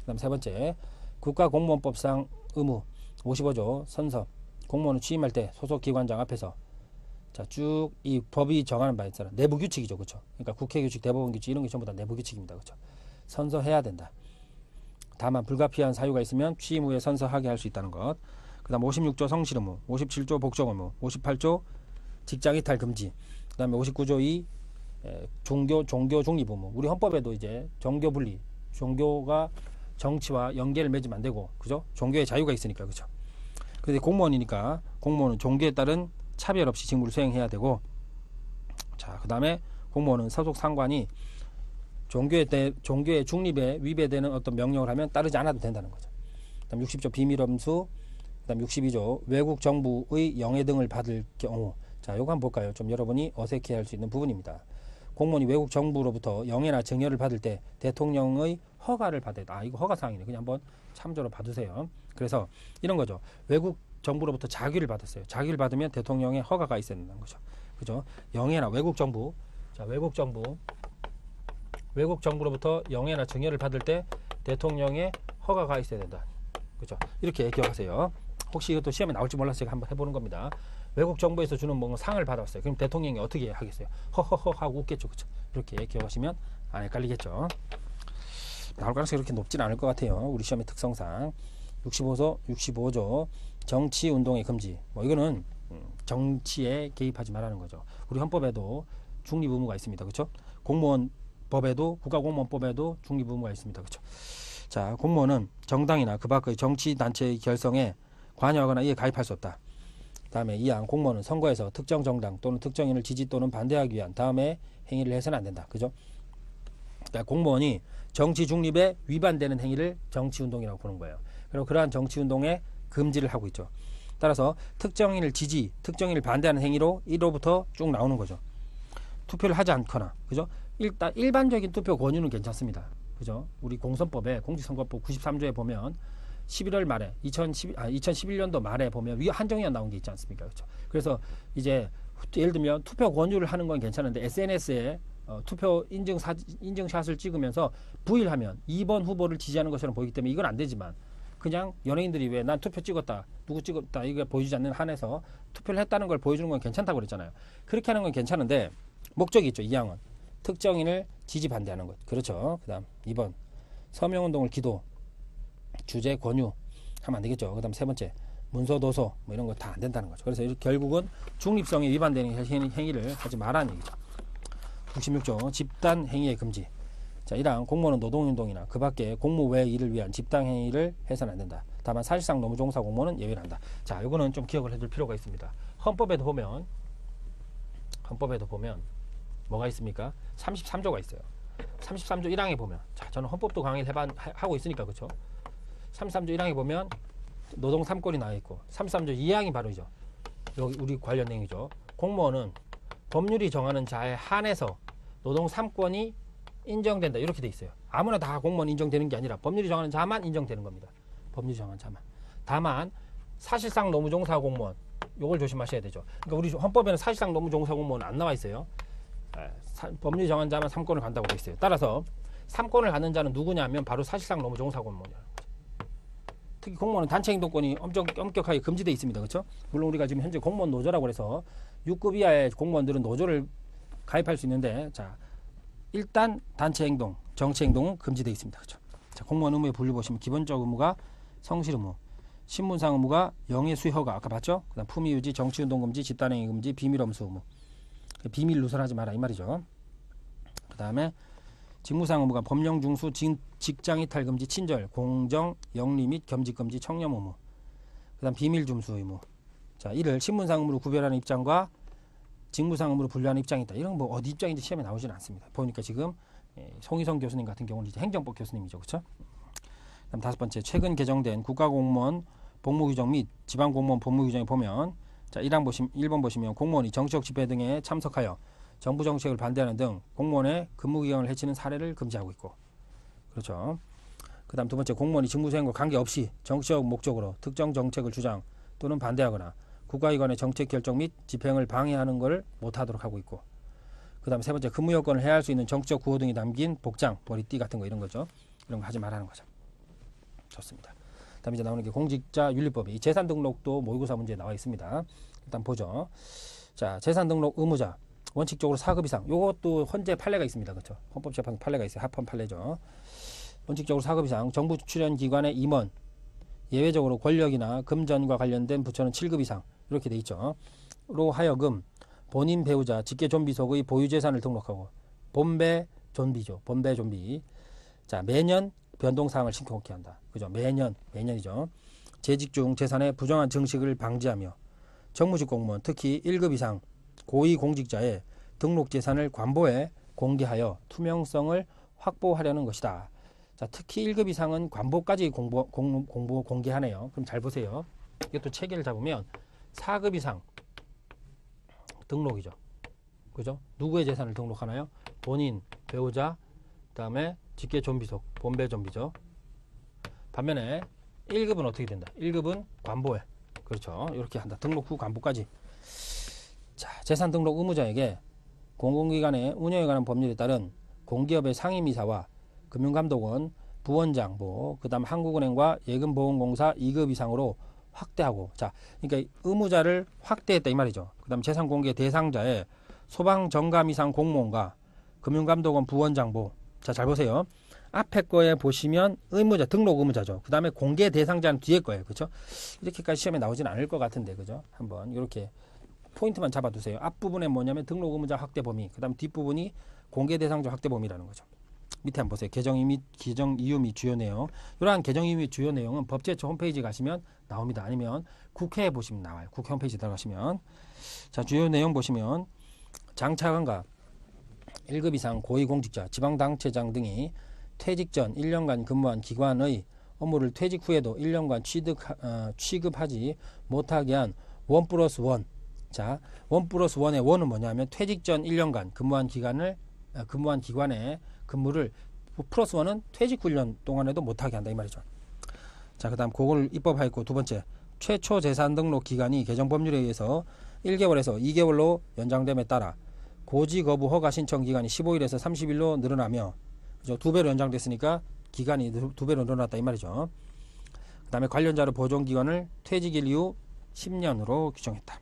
그다음 세 번째, 국가공무원법상 의무 55조 선서. 공무원은 취임할 때 소속 기관장 앞에서, 자, 쭉 이 법이 정하는 바에 따라 내부 규칙이죠. 그렇죠? 그러니까 국회 규칙, 대법원 규칙 이런 게 전부 다 내부 규칙입니다. 그렇죠? 선서해야 된다. 다만 불가피한 사유가 있으면 취임 후에 선서하게 할 수 있다는 것. 그 다음 56조 성실 의무, 57조 복종 의무, 58조 직장 이탈 금지, 그 다음에 59조 2 종교 중립 의무. 우리 헌법에도 이제 종교 분리, 종교가 정치와 연계를 맺으면 안 되고, 그죠? 종교의 자유가 있으니까, 그죠? 근데 공무원이니까 공무원은 종교에 따른 차별 없이 직무를 수행해야 되고, 자, 그 다음에 공무원은 소속 상관이 종교의 중립에 위배되는 어떤 명령을 하면 따르지 않아도 된다는 거죠. 그다음 60조 비밀엄수, 그다음 62조 외국 정부의 영해 등을 받을 경우. 자, 요거 한번 볼까요? 좀 여러분이 어색해할 수 있는 부분입니다. 공무원이 외국 정부로부터 영해나 증여를 받을 때 대통령의 허가를 받아야 돼. 이거 허가 사항이네. 그냥 한번 참조로 봐두세요. 그래서 이런 거죠. 외국 정부로부터 자기를 받았어요. 자기를 받으면 대통령의 허가가 있어야 된다는 거죠. 그죠? 영해나 외국 정부. 자, 외국 정부로부터 영해나 증여를 받을 때 대통령의 허가가 있어야 된다. 그렇죠? 이렇게 기억하세요. 혹시 이것도 시험에 나올지 몰라서 제가 한번 해보는 겁니다. 외국 정부에서 주는 뭔가 상을 받았어요. 그럼 대통령이 어떻게 하겠어요? 허허허 하고 웃겠죠. 그렇죠? 이렇게 기억하시면 안 헷갈리겠죠. 나올 가능성이 그렇게 높진 않을 것 같아요. 우리 시험의 특성상. 65조 정치운동의 금지. 뭐 이거는 정치에 개입하지 말라는 거죠. 우리 헌법에도 중립 의무가 있습니다. 그렇죠? 공무원법에도, 국가공무원법에도 중립 의무가 있습니다. 그렇죠? 자, 공무원은 정당이나 그 밖의 정치단체의 결성에 관여하거나 이에 가입할 수 없다. 다음에 2항 공무원은 선거에서 특정 정당 또는 특정인을 지지 또는 반대하기 위한 다음에 행위를 해서는 안 된다. 그죠? 그러니까 공무원이 정치 중립에 위반되는 행위를 정치운동이라고 보는 거예요. 그리고 그러한 정치운동에 금지를 하고 있죠. 따라서 특정인을 지지, 특정인을 반대하는 행위로 1호부터 쭉 나오는 거죠. 투표를 하지 않거나, 그죠? 일단 일반적인 투표 권유는 괜찮습니다. 그죠? 우리 공선법에, 공직선거법 93조에 보면 11월 말에 2011년도 말에 보면 한정위원 나온 게 있지 않습니까? 그렇죠? 그래서 이제 예를 들면 투표 권유를 하는 건 괜찮은데 SNS에 투표 인증샷을 찍으면서 부일하면 2번 후보를 지지하는 것처럼 보이기 때문에 이건 안 되지만, 그냥 연예인들이 왜 난 투표 찍었다, 누구 찍었다 이게 보여주지 않는 한에서 투표를 했다는 걸 보여주는 건 괜찮다고 그랬잖아요. 그렇게 하는 건 괜찮은데 목적이 있죠. 이 항은 특정인을 지지 반대하는 것. 그렇죠. 그 다음 2번 서명운동을 기도, 주제 권유 하면 안 되겠죠. 그 다음 세 번째 문서 도서 뭐 이런 거 다 안 된다는 거죠. 그래서 결국은 중립성에 위반되는 행위를 하지 말라는 얘기죠. 96조 집단 행위의 금지. 자, 1항 공무원은 노동운동이나 그 밖에 공무 외 일을 위한 집단 행위를 해서는 안 된다. 다만 사실상 노무종사 공무원은 예외를 한다. 자, 요거는 좀 기억을 해둘 필요가 있습니다. 헌법에도 보면 뭐가 있습니까? 33조가 있어요. 33조 1항에 보면, 자, 저는 헌법도 강의를 하고 있으니까, 그렇죠? 33조 1항에 보면 노동 3권이 나와 있고, 33조 2항이 바로죠. 여기 우리 관련 내용이죠. 공무원은 법률이 정하는 자에 한해서 노동 3권이 인정된다. 이렇게 돼 있어요. 아무나 다 공무원 인정되는 게 아니라 법률이 정하는 자만 인정되는 겁니다. 법률이 정하는 자만. 다만 사실상 노무종사 공무원, 요걸 조심하셔야 되죠. 그러니까 우리 헌법에는 사실상 노무종사 공무원 안 나와 있어요. 법률이 정한 자만 3권을 간다고 돼 있어요. 따라서 3권을 갖는 자는 누구냐면 바로 사실상 노무종사 공무원이에요. 특히 공무원은 단체 행동권이 엄청 엄격하게 금지되어 있습니다. 그렇죠? 물론 우리가 지금 현재 공무원 노조라고 해서 6급 이하의 공무원들은 노조를 가입할 수 있는데, 자, 일단 단체 행동, 정치 행동은 금지되어 있습니다. 그렇죠? 자, 공무원 의무에 분류 보시면 기본적 의무가 성실 의무, 신분상 의무가 영예 수의 허가, 아까 봤죠? 그다음 품위 유지, 정치 운동 금지, 집단 행위 금지, 비밀 엄수 의무. 비밀 누설하지 마라 이 말이죠. 그다음에 직무상 의무가 법령 중수, 직장 이탈 금지, 친절, 공정, 영리 및 겸직 금지, 청렴 의무. 그다음 비밀 준수 의무. 자, 이를 신분상 의무로 구별하는 입장과 직무상 의무를 분류하는 입장이 있다. 이런 뭐 어디 입장인지 시험에 나오지는 않습니다. 보니까 지금 송희성 교수님 같은 경우는 이제 행정법 교수님이죠, 그렇죠? 그다음 5번째, 최근 개정된 국가공무원 복무규정 및 지방공무원 복무규정에 보면, 자 1번 보시면 공무원이 정치적 집회 등에 참석하여 정부 정책을 반대하는 등 공무원의 근무기간을 해치는 사례를 금지하고 있고, 그렇죠. 그 다음 2번째, 공무원이 직무수행과 관계없이 정치적 목적으로 특정 정책을 주장 또는 반대하거나 국가기관의 정책 결정 및 집행을 방해하는 것을 못하도록 하고 있고, 그 다음에 3번째, 근무 여건을 해할 수 있는 정치적 구호 등이 담긴 복장, 머리띠 같은 거 이런 거죠. 이런 거 하지 말라는 거죠. 좋습니다. 그 다음에 이제 나오는 게 공직자윤리법이, 재산 등록도 모의고사 문제에 나와 있습니다. 일단 보죠. 자, 재산 등록 의무자 원칙적으로 4급 이상, 요것도 헌재 판례가 있습니다. 그렇죠? 헌법재판소 판례가 있어요. 합헌 판례죠. 원칙적으로 4급 이상, 정부 출연 기관의 임원, 예외적으로 권력이나 금전과 관련된 부처는 7급 이상, 이렇게 돼 있죠. 로 하여금 본인 배우자 직계 존비속의 보유 재산을 등록하고, 본배 존비죠. 본배 존비. 자, 매년 변동사항을 신고케 한다. 그죠? 매년이죠. 재직 중 재산의 부정한 증식을 방지하며 정무직 공무원, 특히 1급 이상 고위 공직자의 등록 재산을 관보에 공개하여 투명성을 확보하려는 것이다. 자, 특히 1급 이상은 관보까지 공개하네요. 그럼 잘 보세요. 이것도 체계를 잡으면 4급 이상 등록이죠. 그죠? 누구의 재산을 등록하나요? 본인, 배우자, 그 다음에 직계 존비속, 본배 존비죠. 반면에 1급은 어떻게 된다? 1급은 관보에. 그렇죠. 이렇게 한다. 등록 후 관보까지. 자, 재산 등록 의무자에게 공공기관의 운영에 관한 법률에 따른 공기업의 상임이사와 금융감독원, 부원장, 그 다음 한국은행과 예금보험공사 2급 이상으로 확대하고, 자, 그러니까 의무자를 확대했다 이 말이죠. 그 다음 재산공개 대상자의 소방정감 이상 공무원과 금융감독원 부원장보. 자, 잘 보세요. 앞에 거에 보시면 의무자, 등록 의무자죠. 그 다음에 공개 대상자는 뒤에 거예요. 그렇죠? 이렇게까지 시험에 나오진 않을 것 같은데, 그죠? 한번 이렇게 포인트만 잡아두세요. 앞부분에 뭐냐면 등록 의무자 확대 범위, 그 다음 뒷부분이 공개 대상자 확대 범위라는 거죠. 밑에 한번 보세요. 개정 이유 및 주요 내용. 이러한 개정 이유 및 주요 내용은 법제처 홈페이지 가시면 나옵니다. 아니면 국회에 보시면 나와요. 국회 홈페이지 들어가시면. 자, 주요 내용 보시면 장차관과 1급 이상 고위공직자, 지방당체장 등이 퇴직 전 1년간 근무한 기관의 업무를 퇴직 후에도 1년간 취급하지 못하게 한 1+1. 자, 1+1의 1은 뭐냐면 퇴직 전 1년간 근무한 기관의 근무를 플러스 1은 퇴직 훈련 동안에도 못하게 한다 이 말이죠. 자, 그 다음 그걸 입법하였고, 2번째, 최초 재산 등록 기간이 개정 법률에 의해서 1개월에서 2개월로 연장됨에 따라 고지 거부 허가 신청 기간이 15일에서 30일로 늘어나며, 그죠? 2배로 연장됐으니까 기간이 2배로 늘어났다 이 말이죠. 그 다음에 관련자료 보존 기간을 퇴직일 이후 10년으로 규정했다.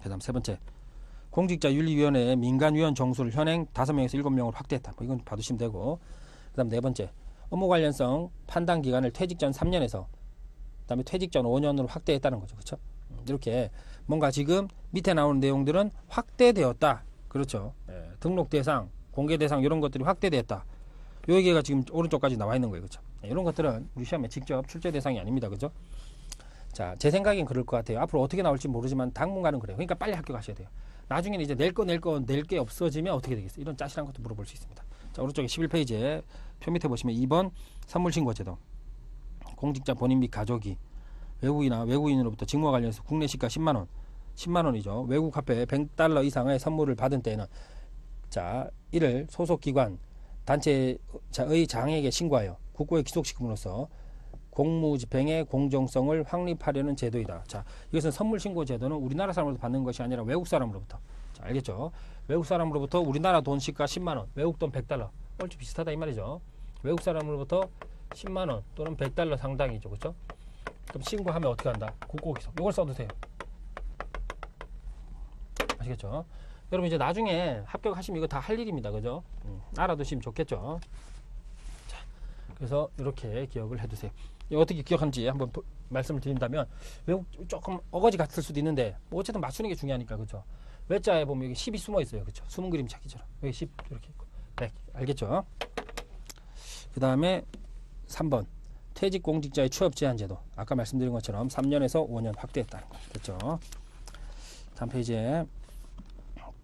그 다음 3번째, 공직자윤리위원회의 민간위원 정수를 현행 5명에서 7명으로 확대했다. 이건 봐두시면 되고, 그 다음 4번째, 업무 관련성 판단 기간을 퇴직 전 3년에서 그 다음에 퇴직 전 5년으로 확대했다는 거죠. 그렇죠? 이렇게 뭔가 지금 밑에 나오는 내용들은 확대되었다. 그렇죠? 등록 대상, 공개 대상 이런 것들이 확대되었다. 요 얘기가 지금 오른쪽까지 나와 있는 거예요. 그렇죠? 이런 것들은 우리 시험에 직접 출제 대상이 아닙니다. 그죠? 자, 제 생각엔 그럴 것 같아요. 앞으로 어떻게 나올지 모르지만 당분간은 그래요. 그러니까 빨리 합격하셔야 돼요. 나중에는 이제 낼 게 없어지면 어떻게 되겠어요? 이런 짜실한 것도 물어볼 수 있습니다. 자, 오른쪽에 11페이지에 표 밑에 보시면 2번 선물신고제도, 공직자 본인 및 가족이 외국인으로부터 직무와 관련해서 국내 시가 10만원이죠. 외국 화폐 $100 이상의 선물을 받은 때에는, 자, 이를 소속기관 단체의 장에게 신고하여 국고에 기속시킴으로써 공무집행의 공정성을 확립하려는 제도이다. 자, 이것은 선물신고 제도는 우리나라 사람으로부터 받는 것이 아니라 외국 사람으로부터. 자, 알겠죠? 외국 사람으로부터 우리나라 돈 시가 10만원, 외국 돈 $100. 얼추 비슷하다 이 말이죠. 외국 사람으로부터 10만원 또는 $100 상당이죠. 그렇죠? 그럼 신고하면 어떻게 한다? 국고 기속. 이걸 써두세요. 아시겠죠? 여러분 이제 나중에 합격하시면 이거 다 할 일입니다. 그죠? 알아두시면 좋겠죠? 자, 그래서 이렇게 기억을 해두세요. 어떻게 기억하는지 한번 말씀을 드린다면, 외국 조금 어거지 같을 수도 있는데 뭐 어쨌든 맞추는 게 중요하니까. 그죠? 외자에 보면 여기 10이 숨어 있어요. 그죠? 숨은 그림 찾기처럼 여기 10 이렇게 있고. 네, 알겠죠? 그 다음에 3번 퇴직 공직자의 취업 제한 제도, 아까 말씀드린 것처럼 3년에서 5년 확대했다는 거. 됐죠? 다음 페이지에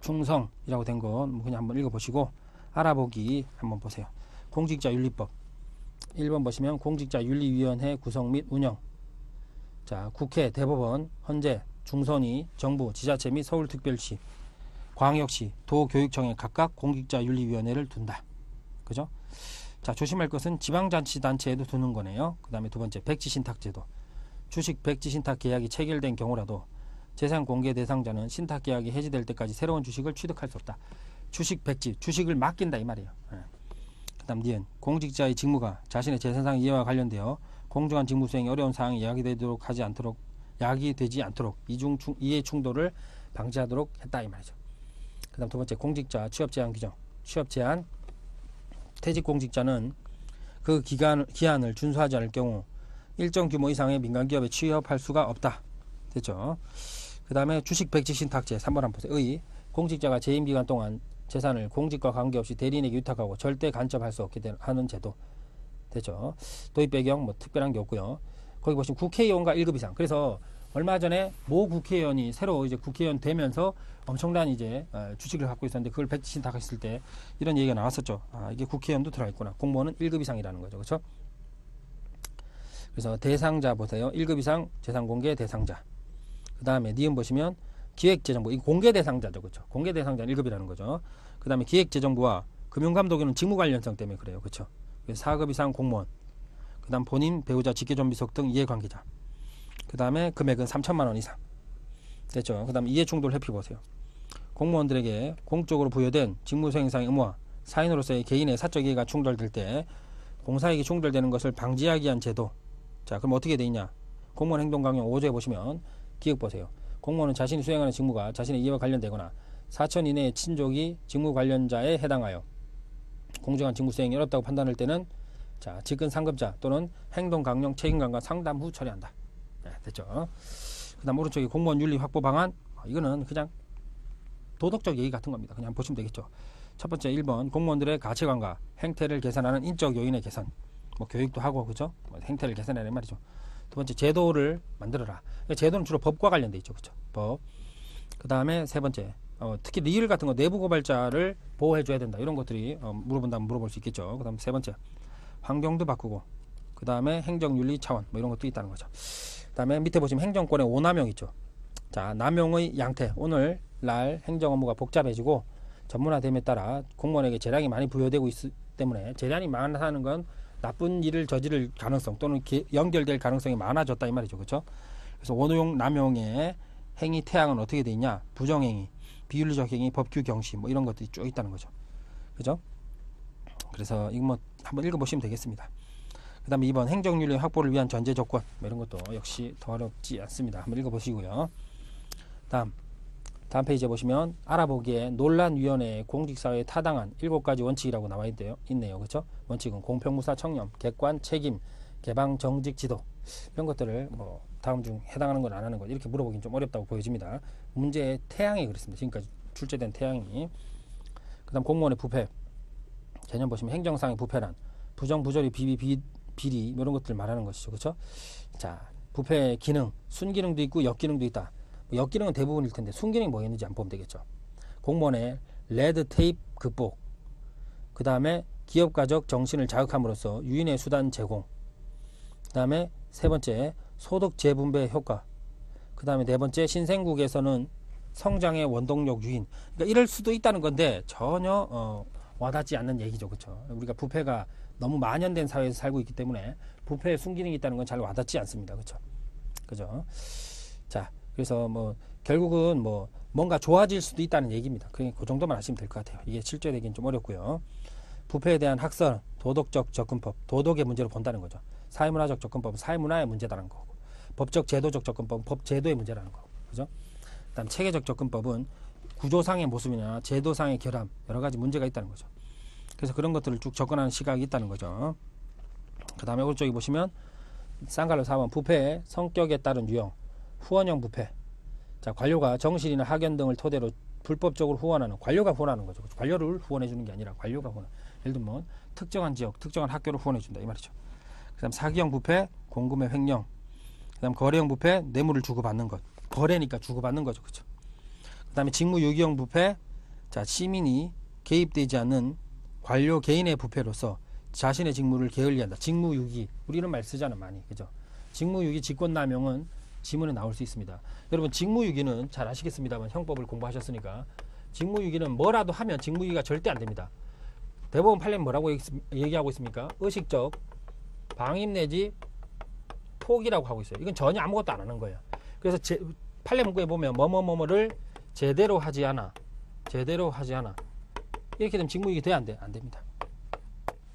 충성이라고 된 건 그냥 한번 읽어보시고 알아보기 한번 보세요. 공직자윤리법 1번 보시면 공직자윤리위원회 구성 및 운영. 자, 국회, 대법원, 헌재, 중선위, 정부, 지자체 및 서울특별시, 광역시, 도교육청에 각각 공직자윤리위원회를 둔다. 그죠? 자, 조심할 것은 지방자치단체에도 두는 거네요. 그 다음에 두 번째, 백지신탁제도. 주식 백지신탁 계약이 체결된 경우라도 재산 공개 대상자는 신탁 계약이 해지될 때까지 새로운 주식을 취득할 수 없다. 주식 백지, 주식을 맡긴다 이 말이에요. 그 다음 니은, 공직자의 직무가 자신의 재산상 이해와 관련되어 공정한 직무 수행이 어려운 사항이 야기되지 않도록 이해 충돌을 방지하도록 했다 이 말이죠. 그 다음 두 번째, 공직자 취업 제한 규정. 취업 제한, 퇴직 공직자는 그 기한을 준수하지 않을 경우 일정 규모 이상의 민간기업에 취업할 수가 없다. 됐죠? 그 다음에 주식 백지 신탁제 3번 한번 보세요. 의, 공직자가 재임 기간 동안 재산을 공직과 관계없이 대리인에게 위탁하고 절대 간접할 수 없게 하는 제도. 됐죠? 도입 배경 뭐 특별한 게 없고요. 거기 보시면 국회의원과 1급 이상. 그래서 얼마 전에 모 국회의원이 새로 이제 국회의원 되면서 엄청난 이제 주식을 갖고 있었는데 그걸 백지 신탁했을 때 이런 얘기가 나왔었죠. 아, 이게 국회의원도 들어가 있구나. 공무원은 1급 이상이라는 거죠. 그렇죠? 그래서 대상자 보세요. 1급 이상 재산공개 대상자. 그 다음에 니은 보시면 기획재정부. 이 공개 대상자죠. 그렇죠? 공개 대상자는 1급이라는 거죠. 그 다음에 기획재정부와 금융감독원은 직무 관련성 때문에 그래요. 그렇죠? 4급 이상 공무원. 그 다음 본인, 배우자, 직계존비속 등 이해관계자. 그 다음에 금액은 3천만 원 이상. 됐죠? 그 다음 이해충돌 회피 보세요. 공무원들에게 공적으로 부여된 직무수행상의 의무와 사인으로서의 개인의 사적 이해가 충돌될 때 공사이익이 충돌되는 것을 방지하기 위한 제도. 자, 그럼 어떻게 돼 있냐? 공무원 행동강령 5조에 보시면 기억 보세요. 공무원은 자신이 수행하는 직무가 자신의 이해와 관련되거나 4천 이내의 친족이 직무 관련자에 해당하여 공정한 직무 수행이 어렵다고 판단할 때는 자, 직근 상급자 또는 행동강령 책임관과 상담 후 처리한다. 네, 됐죠? 그 다음 오른쪽에 공무원 윤리 확보 방안. 이거는 그냥 도덕적 얘기 같은 겁니다. 그냥 보시면 되겠죠. 첫 번째 1번 공무원들의 가치관과 행태를 개선하는 인적 요인의 개선. 뭐 교육도 하고 그죠? 행태를 개선하는 말이죠. 두 번째 제도를 만들어라. 제도는 주로 법과 관련돼 있죠. 그죠? 법. 그 다음에 세 번째 특히 리을 같은 거 내부 고발자를 보호해 줘야 된다. 이런 것들이 물어본다면 물어볼 수 있겠죠. 그 다음 세 번째 환경도 바꾸고 그 다음에 행정윤리 차원 뭐 이런 것도 있다는 거죠. 그 다음에 밑에 보시면 행정권의 오남용 있죠. 자, 남용의 양태. 오늘날 행정 업무가 복잡해지고 전문화됨에 따라 공무원에게 재량이 많이 부여되고 있기 때문에 재량이 많다는 건 나쁜 일을 저지를 가능성 또는 연결될 가능성이 많아졌다 이 말이죠. 그렇죠? 그래서 원용 남용의 행위 태양은 어떻게 돼 있냐? 부정행위, 비윤리적 행위, 법규 경시 뭐 이런 것들이 쭉 있다는 거죠. 그죠? 그래서 이거 뭐 한번 읽어보시면 되겠습니다. 그 다음에 2번 행정윤리 확보를 위한 전제 조건 뭐 이런 것도 역시 더 어렵지 않습니다. 한번 읽어보시고요. 다음 페이지에 보시면 알아보기에 논란위원회의 공직사회에 타당한 7가지 원칙이라고 나와 있네요. 그렇죠? 원칙은 공평무사 청렴, 객관, 책임, 개방, 정직, 지도 이런 것들을 뭐 다음 중 해당하는 건 안 하는 것 이렇게 물어보긴 좀 어렵다고 보여집니다. 문제의 태양이 그렇습니다. 지금까지 출제된 태양이. 그 다음 공무원의 부패 개념 보시면 행정상의 부패란 부정, 부조리, 비리 이런 것들을 말하는 것이죠. 그렇죠? 자, 부패의 기능, 순기능도 있고 역기능도 있다. 역기능은 대부분일 텐데 순기능이 뭐였는지 안 보면 되겠죠. 공무원의 레드 테이프 극복, 그 다음에 기업가적 정신을 자극함으로써 유인의 수단 제공, 그 다음에 세 번째 소득 재분배 효과, 그 다음에 네 번째 신생국에서는 성장의 원동력 유인. 그러니까 이럴 수도 있다는 건데 전혀 와닿지 않는 얘기죠. 그렇죠? 우리가 부패가 너무 만연된 사회에서 살고 있기 때문에 부패의 순기능이 있다는 건 잘 와닿지 않습니다. 그렇죠? 그죠? 자, 그래서 뭐 결국은 뭐 뭔가 좋아질 수도 있다는 얘기입니다. 그러니까 그 정도만 하시면 될 것 같아요. 이게 실제되기는 좀 어렵고요. 부패에 대한 학설, 도덕적 접근법, 도덕의 문제로 본다는 거죠. 사회문화적 접근법은 사회문화의 문제다는 거고, 법적 제도적 접근법은 법제도의 문제라는 거고, 그죠? 그다음 체계적 접근법은 구조상의 모습이나 제도상의 결함 여러 가지 문제가 있다는 거죠. 그래서 그런 것들을 쭉 접근하는 시각이 있다는 거죠. 그 다음에 오른쪽에 보시면 쌍갈로 4번 부패의 성격에 따른 유형. 후원형 부패. 자, 관료가 정실이나 학연 등을 토대로 불법적으로 후원하는, 관료가 후원하는 거죠. 관료를 후원해 주는 게 아니라 관료가 후원. 예를 들면 특정한 지역, 특정한 학교를 후원해 준다 이 말이죠. 그다음 사기형 부패, 공금의 횡령. 그다음 거래형 부패, 뇌물을 주고받는 것. 거래니까 주고받는 거죠, 그렇죠. 그다음에 직무유기형 부패, 자, 시민이 개입되지 않는 관료 개인의 부패로서 자신의 직무를 게을리한다. 직무유기. 우리는 말 쓰잖아, 많이. 그죠? 직무유기, 직권남용은 지문에 나올 수 있습니다. 여러분, 직무유기는 잘 아시겠습니다만, 형법을 공부하셨으니까, 직무유기는 뭐라도 하면 직무유기가 절대 안 됩니다. 대법원 판례는 뭐라고 얘기하고 있습니까? 의식적 방임 내지 포기라고 하고 있어요. 이건 전혀 아무것도 안 하는 거예요. 그래서 판례 문구에 보면 뭐뭐뭐뭐를 제대로 하지 않아 이렇게 되면 직무유기 돼야 안 됩니다.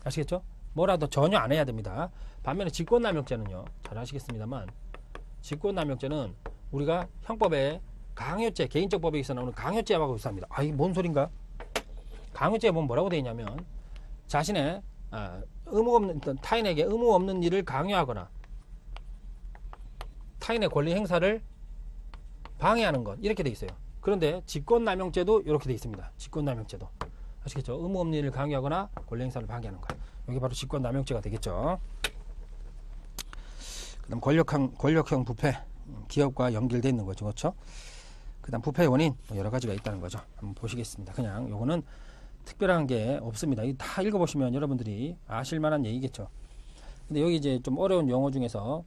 아시겠죠? 뭐라도 전혀 안 해야 됩니다. 반면에 직권남용죄는요, 잘 아시겠습니다만, 직권남용죄는 우리가 형법에 강요죄, 개인적 법에서 나오는 강요죄하고 유사합니다. 아, 이게 뭔 소린가? 강요죄에 보면 뭐라고 되어 있냐면, 자신의 의무 없는, 타인에게 의무 없는 일을 강요하거나 타인의 권리 행사를 방해하는 것, 이렇게 되어 있어요. 그런데 직권남용죄도 이렇게 되어 있습니다. 직권남용죄도. 아시겠죠? 의무 없는 일을 강요하거나 권리 행사를 방해하는 것. 여기 바로 직권남용죄가 되겠죠. 그 다음 권력형 부패, 기업과 연결되어 있는 거죠. 그렇죠? 그 다음 부패의 원인, 여러 가지가 있다는 거죠. 한번 보시겠습니다. 그냥 요거는 특별한 게 없습니다. 이거 다 읽어보시면 여러분들이 아실 만한 얘기겠죠. 근데 여기 이제 좀 어려운 용어 중에서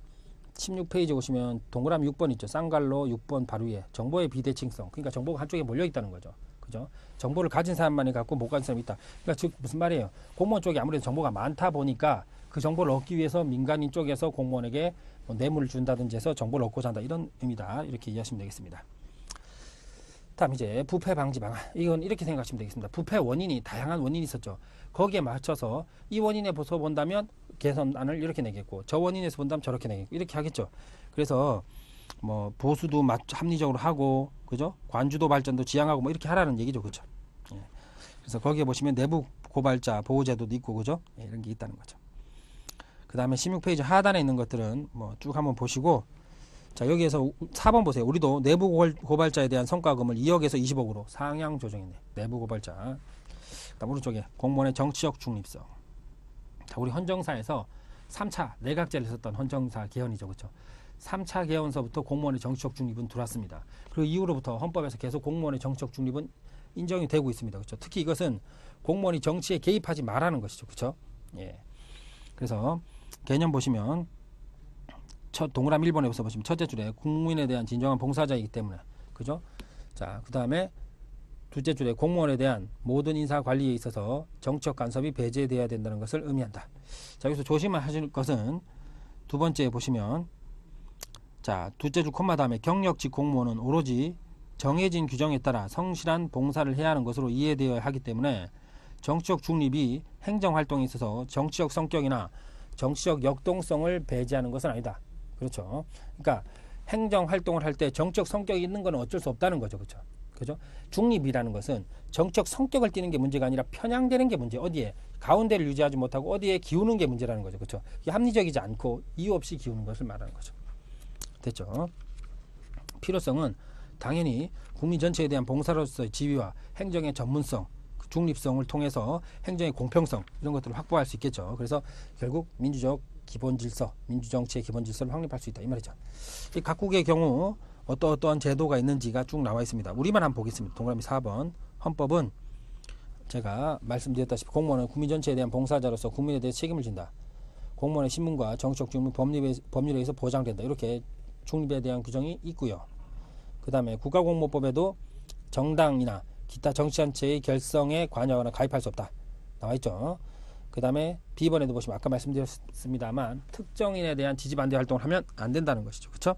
16페이지 오시면 동그라미 6번 있죠. 쌍갈로 6번 바로 위에 정보의 비대칭성. 그러니까 정보가 한쪽에 몰려 있다는 거죠. 그죠? 정보를 가진 사람만이 갖고 못 가진 사람이 있다. 그러니까 즉 무슨 말이에요? 공무원 쪽에 아무래도 정보가 많다 보니까 그 정보를 얻기 위해서 민간인 쪽에서 공무원에게 뭐 뇌물을 준다든지 해서 정보를 얻고자 한다. 이런 의미다. 이렇게 이해하시면 되겠습니다. 다음 이제 부패 방지 방안. 이건 이렇게 생각하시면 되겠습니다. 부패 원인이 다양한 원인이 있었죠. 거기에 맞춰서 이 원인에서 본다면 개선안을 이렇게 내겠고, 저 원인에서 본다면 저렇게 내겠고, 이렇게 하겠죠. 그래서 뭐 보수도 합리적으로 하고, 그죠? 관주도 발전도 지향하고 뭐 이렇게 하라는 얘기죠. 그죠? 예. 그래서 거기에 보시면 내부 고발자 보호제도도 있고, 그죠? 예, 이런 게 있다는 거죠. 그 다음에 16페이지 하단에 있는 것들은 뭐 쭉 한번 보시고, 자, 여기에서 4번 보세요. 우리도 내부 고발자에 대한 성과금을 2억에서 20억으로 상향 조정했네. 내부 고발자. 그다음 오른쪽에 공무원의 정치적 중립성. 자, 우리 헌정사에서 3차 내각제를 썼던 헌정사 개헌이죠. 그렇죠? 3차 개헌서부터 공무원의 정치적 중립은 들어왔습니다. 그리고 이후로부터 헌법에서 계속 공무원의 정치적 중립은 인정이 되고 있습니다. 그렇죠? 특히 이것은 공무원이 정치에 개입하지 말라는 것이죠. 그렇죠? 예. 그래서 개념 보시면 첫 동그라미 1번에서 보시면 첫째 줄에 국민에 대한 진정한 봉사자이기 때문에, 그죠? 자, 그 다음에 둘째 줄에 공무원에 대한 모든 인사 관리에 있어서 정치적 간섭이 배제되어야 된다는 것을 의미한다. 자, 여기서 조심하실 것은 두 번째 보시면, 자, 둘째 줄 콤마 다음에 경력직 공무원은 오로지 정해진 규정에 따라 성실한 봉사를 해야 하는 것으로 이해되어야 하기 때문에 정치적 중립이 행정활동에 있어서 정치적 성격이나 정치적 역동성을 배제하는 것은 아니다. 그렇죠. 그러니까 행정활동을 할 때 정치적 성격이 있는 건 어쩔 수 없다는 거죠. 그렇죠. 그죠? 중립이라는 것은 정치적 성격을 띠는 게 문제가 아니라 편향되는 게 문제. 어디에 가운데를 유지하지 못하고 어디에 기우는 게 문제라는 거죠. 그렇죠? 이게 합리적이지 않고 이유 없이 기우는 것을 말하는 거죠. 됐죠? 필요성은 당연히 국민 전체에 대한 봉사로서의 지위와 행정의 전문성, 중립성을 통해서 행정의 공평성 이런 것들을 확보할 수 있겠죠. 그래서 결국 민주적 기본 질서, 민주정치의 기본 질서를 확립할 수 있다 이 말이죠. 이 각국의 경우 어떠한 제도가 있는지가 쭉 나와 있습니다. 우리만 한번 보겠습니다. 동그라미 4번. 헌법은 제가 말씀드렸다시피 공무원은 국민 전체에 대한 봉사자로서 국민에 대해 책임을 진다. 공무원의 신분과 정치적 중립은 법률에 의해서 보장된다. 이렇게 중립에 대한 규정이 있고요. 그 다음에 국가공무법에도 정당이나 기타 정치단체의 결성에 관여하거나 가입할 수 없다. 나와 있죠. 그 다음에 B번에도 보시면 아까 말씀드렸습니다만 특정인에 대한 지지 반대 활동을 하면 안 된다는 것이죠. 그렇죠?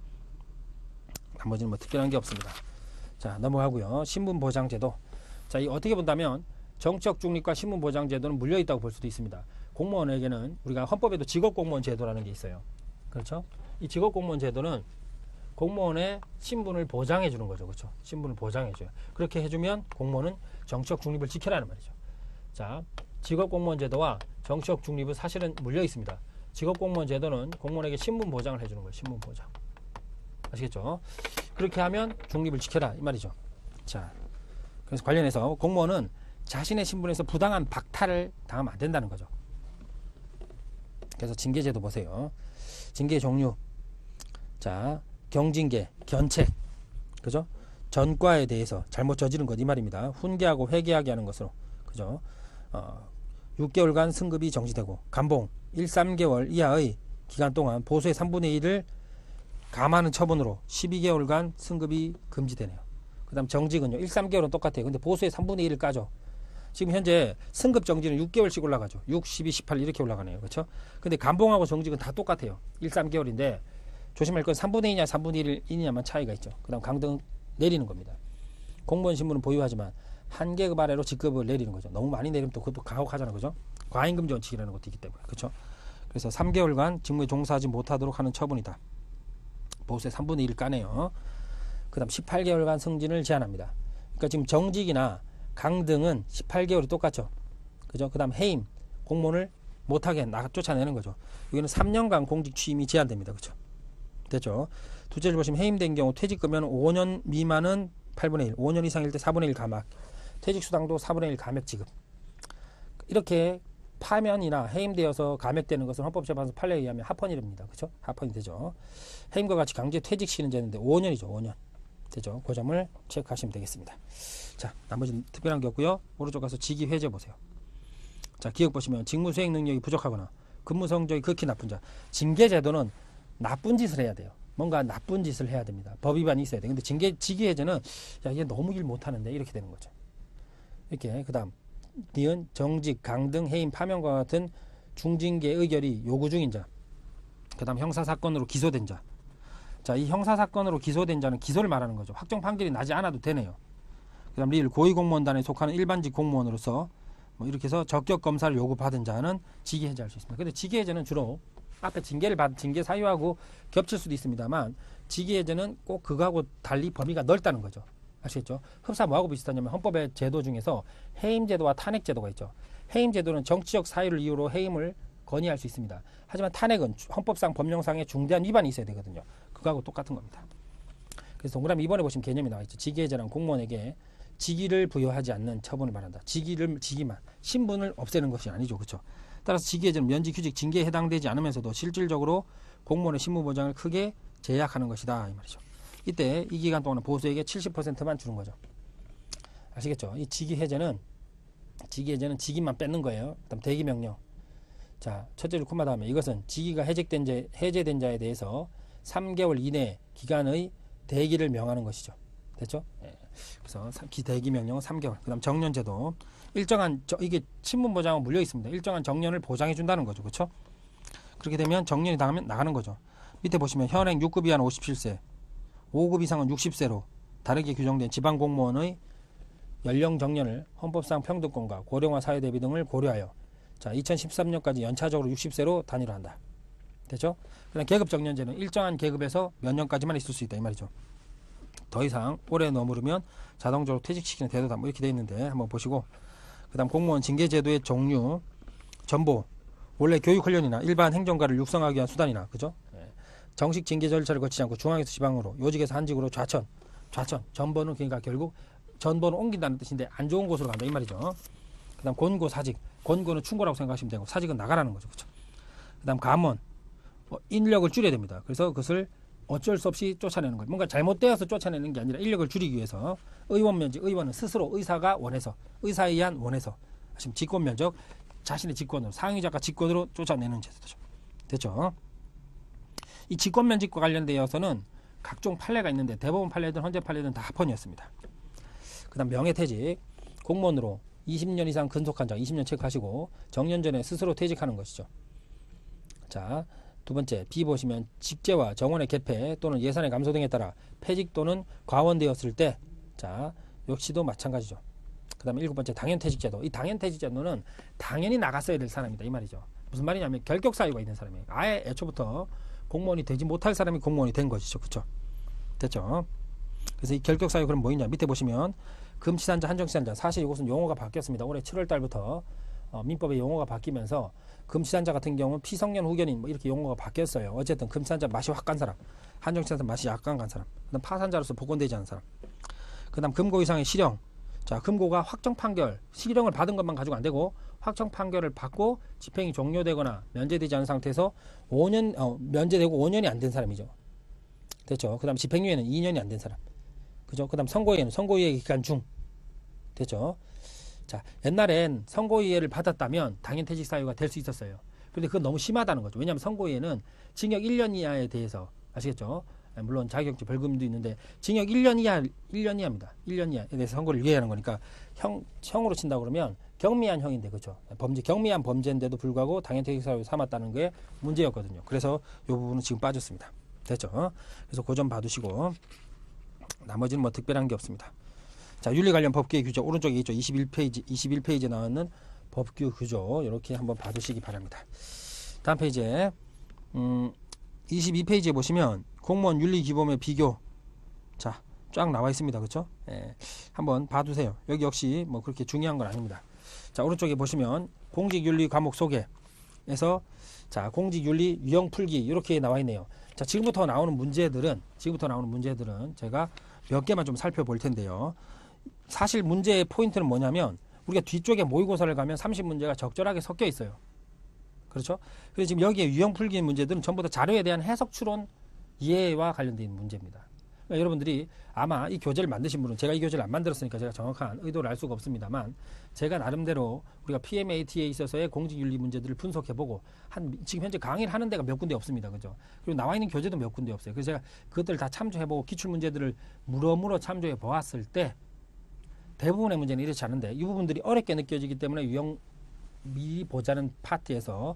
나머지는 뭐 특별한 게 없습니다. 자, 넘어가고요. 신분보장제도. 자, 이 어떻게 본다면 정치적 중립과 신분보장제도는 물려있다고 볼 수도 있습니다. 공무원에게는 우리가 헌법에도 직업공무원 제도라는 게 있어요. 그렇죠? 이 직업공무원 제도는 공무원의 신분을 보장해 주는 거죠. 그렇죠? 신분을 보장해 줘요. 그렇게 해주면 공무원은 정치적 중립을 지켜라는 말이죠. 자, 직업공무원 제도와 정치적 중립은 사실은 물려 있습니다. 직업공무원 제도는 공무원에게 신분 보장을 해주는 거예요. 신분 보장. 아시겠죠? 그렇게 하면 중립을 지켜라 이 말이죠. 자, 그래서 관련해서 공무원은 자신의 신분에서 부당한 박탈을 당하면 안 된다는 거죠. 그래서 징계제도 보세요. 징계 종류. 자, 경징계, 견책, 그죠? 전과에 대해서 잘못 저지른 것 이 말입니다. 훈계하고 회개하게 하는 것으로 그죠? 6개월간 승급이 정지되고 감봉 1, 3개월 이하의 기간 동안 보수의 3분의 1을 감하는 처분으로 12개월간 승급이 금지되네요. 그 다음 정직은요. 1, 3개월은 똑같아요. 근데 보수의 3분의 1을 까죠. 지금 현재 승급 정지는 6개월씩 올라가죠. 6, 12, 18 이렇게 올라가네요. 그렇죠? 근데 감봉하고 정직은 다 똑같아요. 1, 3개월인데 조심할 건 3분의 2냐 3분의 1이냐만 차이가 있죠. 그 다음 강등 내리는 겁니다. 공무원 신분은 보유하지만 한 계급 아래로 직급을 내리는 거죠. 너무 많이 내리면 또 그것도 가혹하잖아요. 그죠? 과잉금지 원칙이라는 것도 있기 때문에. 그렇죠? 그래서 3개월간 직무에 종사하지 못하도록 하는 처분이다. 보수의 3분의 1을 까네요. 그 다음 18개월간 승진을 제한합니다. 그러니까 지금 정직이나 강등은 18개월이 똑같죠. 그죠? 그 다음 해임, 공무원을 못하게 쫓아내는 거죠. 여기는 3년간 공직 취임이 제한됩니다. 그죠? 됐죠? 둘째를 보시면 해임된 경우 퇴직금은 5년 미만은 8분의 1, 5년 이상일 때 4분의 1 감액, 퇴직수당도 4분의 1 감액 지급. 이렇게 파면이나 해임되어서 감액되는 것은 헌법재판소 판례에 의하면 합헌이랍니다. 그렇죠? 합헌이 되죠. 해임과 같이 강제 퇴직 시는 제는데 5년이죠. 5년. 되죠? 그 점을 체크하시면 되겠습니다. 자, 나머지는 특별한 게 없고요. 오른쪽 가서 직위 회제 보세요. 자, 기억 보시면 직무 수행 능력이 부족하거나 근무 성적이 극히 나쁜 자. 징계 제도는 나쁜 짓을 해야 돼요. 뭔가 나쁜 짓을 해야 됩니다. 법 위반이 있어야 돼요. 근데 직위 회제는 야, 얘 너무 일 못하는데 이렇게 되는 거죠. 이렇게 그 다음 니은 정직, 강등, 해임, 파면과 같은 중징계 의결이 요구 중인 자. 그 다음 형사사건으로 기소된 자. 자, 이 형사사건으로 기소된 자는 기소를 말하는 거죠. 확정 판결이 나지 않아도 되네요. 그 다음 리을 고위공무원단에 속하는 일반직 공무원으로서 뭐 이렇게 해서 적격 검사를 요구받은 자는 직위 해제할 수 있습니다. 근데 직위 해제는 주로 앞에 징계 사유하고 겹칠 수도 있습니다만 직위 해제는 꼭 그거하고 달리 범위가 넓다는 거죠. 아시겠죠? 흡사 뭐하고 비슷하냐면 헌법의 제도 중에서 해임제도와 탄핵제도가 있죠. 해임제도는 정치적 사유를 이유로 해임을 건의할 수 있습니다. 하지만 탄핵은 헌법상 법령상의 중대한 위반이 있어야 되거든요. 그거하고 똑같은 겁니다. 그래서 동그라미 2번에 보시면 개념이 나와 있죠. 직위해제란 공무원에게 직위를 부여하지 않는 처분을 말한다. 직위만 신분을 없애는 것이 아니죠. 그렇죠? 따라서 직위해제는 면직, 휴직, 징계에 해당되지 않으면서도 실질적으로 공무원의 신무보장을 크게 제약하는 것이다. 이 말이죠. 이때 이 기간 동안은 보수에게 70%만 주는 거죠. 아시겠죠? 이 직위해제는 직위만 뺏는 거예요. 그다음 대기명령. 자, 첫째 줄 코마 다음에 이것은 직위가 해제된 자에 대해서 3개월 이내 기간의 대기를 명하는 것이죠. 됐죠? 예. 그래서 대기명령은 3개월. 그 다음 정년제도. 이게 신분보장하고 물려 있습니다. 일정한 정년을 보장해 준다는 거죠. 그렇죠? 그렇게 되면 정년이 나가는 거죠. 밑에 보시면 현행 6급 이하는 57세, 5급 이상은 60세로 다르게 규정된 지방공무원의 연령 정년을 헌법상 평등권과 고령화 사회 대비 등을 고려하여 자 2013년까지 연차적으로 60세로 단일화한다. 됐죠? 그다음 계급 정년제는 일정한 계급에서 몇 년까지만 있을 수 있다 이 말이죠. 더 이상 오래 머무르면 자동적으로 퇴직시키는 제도다 뭐 이렇게 돼 있는데 한번 보시고 그다음 공무원 징계제도의 종류 전보 원래 교육훈련이나 일반 행정가를 육성하기 위한 수단이나 그죠? 예. 정식 징계 절차를 거치지 않고 중앙에서 지방으로 요직에서 한직으로 좌천 전보는 그러니까 결국 전보는 옮긴다는 뜻인데 안 좋은 곳으로 간다 이 말이죠. 그다음 권고 사직 권고는 충고라고 생각하시면 되고 사직은 나가라는 거죠. 그렇죠? 그다음 감원 인력을 줄여야 됩니다. 그래서 그것을 어쩔 수 없이 쫓아내는 거예요. 뭔가 잘못되어서 쫓아내는 게 아니라 인력을 줄이기 위해서 의원 면직 의원은 스스로 의사가 원해서 의사에 의한 원해서 지금 직권 면적 자신의 직권으로 상위자가 직권으로 쫓아내는 제도죠. 됐죠? 이 직권 면직과 관련되어서는 각종 판례가 있는데 대법원 판례든 헌재 판례든 다 합헌이었습니다. 그다음 명예퇴직 공무원으로 20년 이상 근속한 자 20년 체크하시고 정년 전에 스스로 퇴직하는 것이죠. 자, 두 번째 B 보시면 직제와 정원의 개폐 또는 예산의 감소 등에 따라 폐직 또는 과원되었을 때 자 역시도 마찬가지죠. 그 다음에 일곱 번째 당연퇴직제도. 이 당연퇴직제도는 당연히 나갔어야 될 사람이다 이 말이죠. 무슨 말이냐면 결격사유가 있는 사람이에요. 아예 애초부터 공무원이 되지 못할 사람이 공무원이 된 것이죠. 그렇죠? 됐죠? 그래서 이 결격사유 그럼 뭐있냐 밑에 보시면 금치산자 한정치산자 사실 이것은 용어가 바뀌었습니다. 올해 7월 달부터 민법의 용어가 바뀌면서 금치산자 같은 경우는 피성년 후견인 뭐 이렇게 용어가 바뀌었어요. 어쨌든 금치산자 맛이 확 간 사람, 한정치산자 맛이 약간 간 사람, 그다음 파산자로서 복원되지 않은 사람, 그다음 금고 이상의 실형. 자, 금고가 확정 판결, 실형을 받은 것만 가지고 안 되고 확정 판결을 받고 집행이 종료되거나 면제되지 않은 상태에서 5년 면제되고 5년이 안 된 사람이죠. 됐죠? 그다음 집행유예는 2년이 안 된 사람. 그죠? 그 다음 선고이해는 선고이해 기간 중. 됐죠? 자, 옛날엔 선고이해를 받았다면 당연퇴직 사유가 될 수 있었어요. 그런데 그건 너무 심하다는 거죠. 왜냐하면 선고이해는 징역 1년 이하에 대해서 아시겠죠? 물론 자격증 벌금도 있는데 징역 1년 이하입니다. 1년 이하에 대해서 선고를 유예하는 거니까 형으로 친다고 그러면 경미한 형인데 그렇죠. 경미한 범죄인데도 불구하고 당연퇴직 사유 삼았다는 게 문제였거든요. 그래서 이 부분은 지금 빠졌습니다. 됐죠? 그래서 그 점 봐두시고 나머지는 뭐 특별한 게 없습니다. 자, 윤리 관련 법규의 규정 오른쪽에 있죠. 21페이지에 나오는 법규 규정 이렇게 한번 봐두시기 바랍니다. 다음 페이지에 22페이지에 보시면 공무원 윤리기범의 비교 자, 쫙 나와 있습니다. 그렇죠? 예, 한번 봐두세요. 여기 역시 뭐 그렇게 중요한 건 아닙니다. 자, 오른쪽에 보시면 공직윤리 과목 소개에서 자, 공직윤리 유형 풀기 이렇게 나와 있네요. 자, 지금부터 나오는 문제들은 제가 몇 개만 좀 살펴볼 텐데요. 사실 문제의 포인트는 뭐냐면 우리가 뒤쪽에 모의고사를 가면 30문제가 적절하게 섞여 있어요. 그렇죠? 그래서 지금 여기에 유형 풀기 문제들은 전부 다 자료에 대한 해석 추론 이해와 관련된 문제입니다. 그러니까 여러분들이 아마 이 교재를 만드신 분은 제가 이 교재를 안 만들었으니까 제가 정확한 의도를 알 수가 없습니다만 제가 나름대로 우리가 PMAT에 있어서의 공직윤리 문제들을 분석해보고 지금 현재 강의를 하는 데가 몇 군데 없습니다. 그죠? 그리고 나와 있는 교재도 몇 군데 없어요. 그래서 제가 그것들을 다 참조해보고 기출문제들을 물어물어 참조해 보았을 때 대부분의 문제는 이렇지 않은데 이 부분들이 어렵게 느껴지기 때문에 유형을 미리 보는 파트에서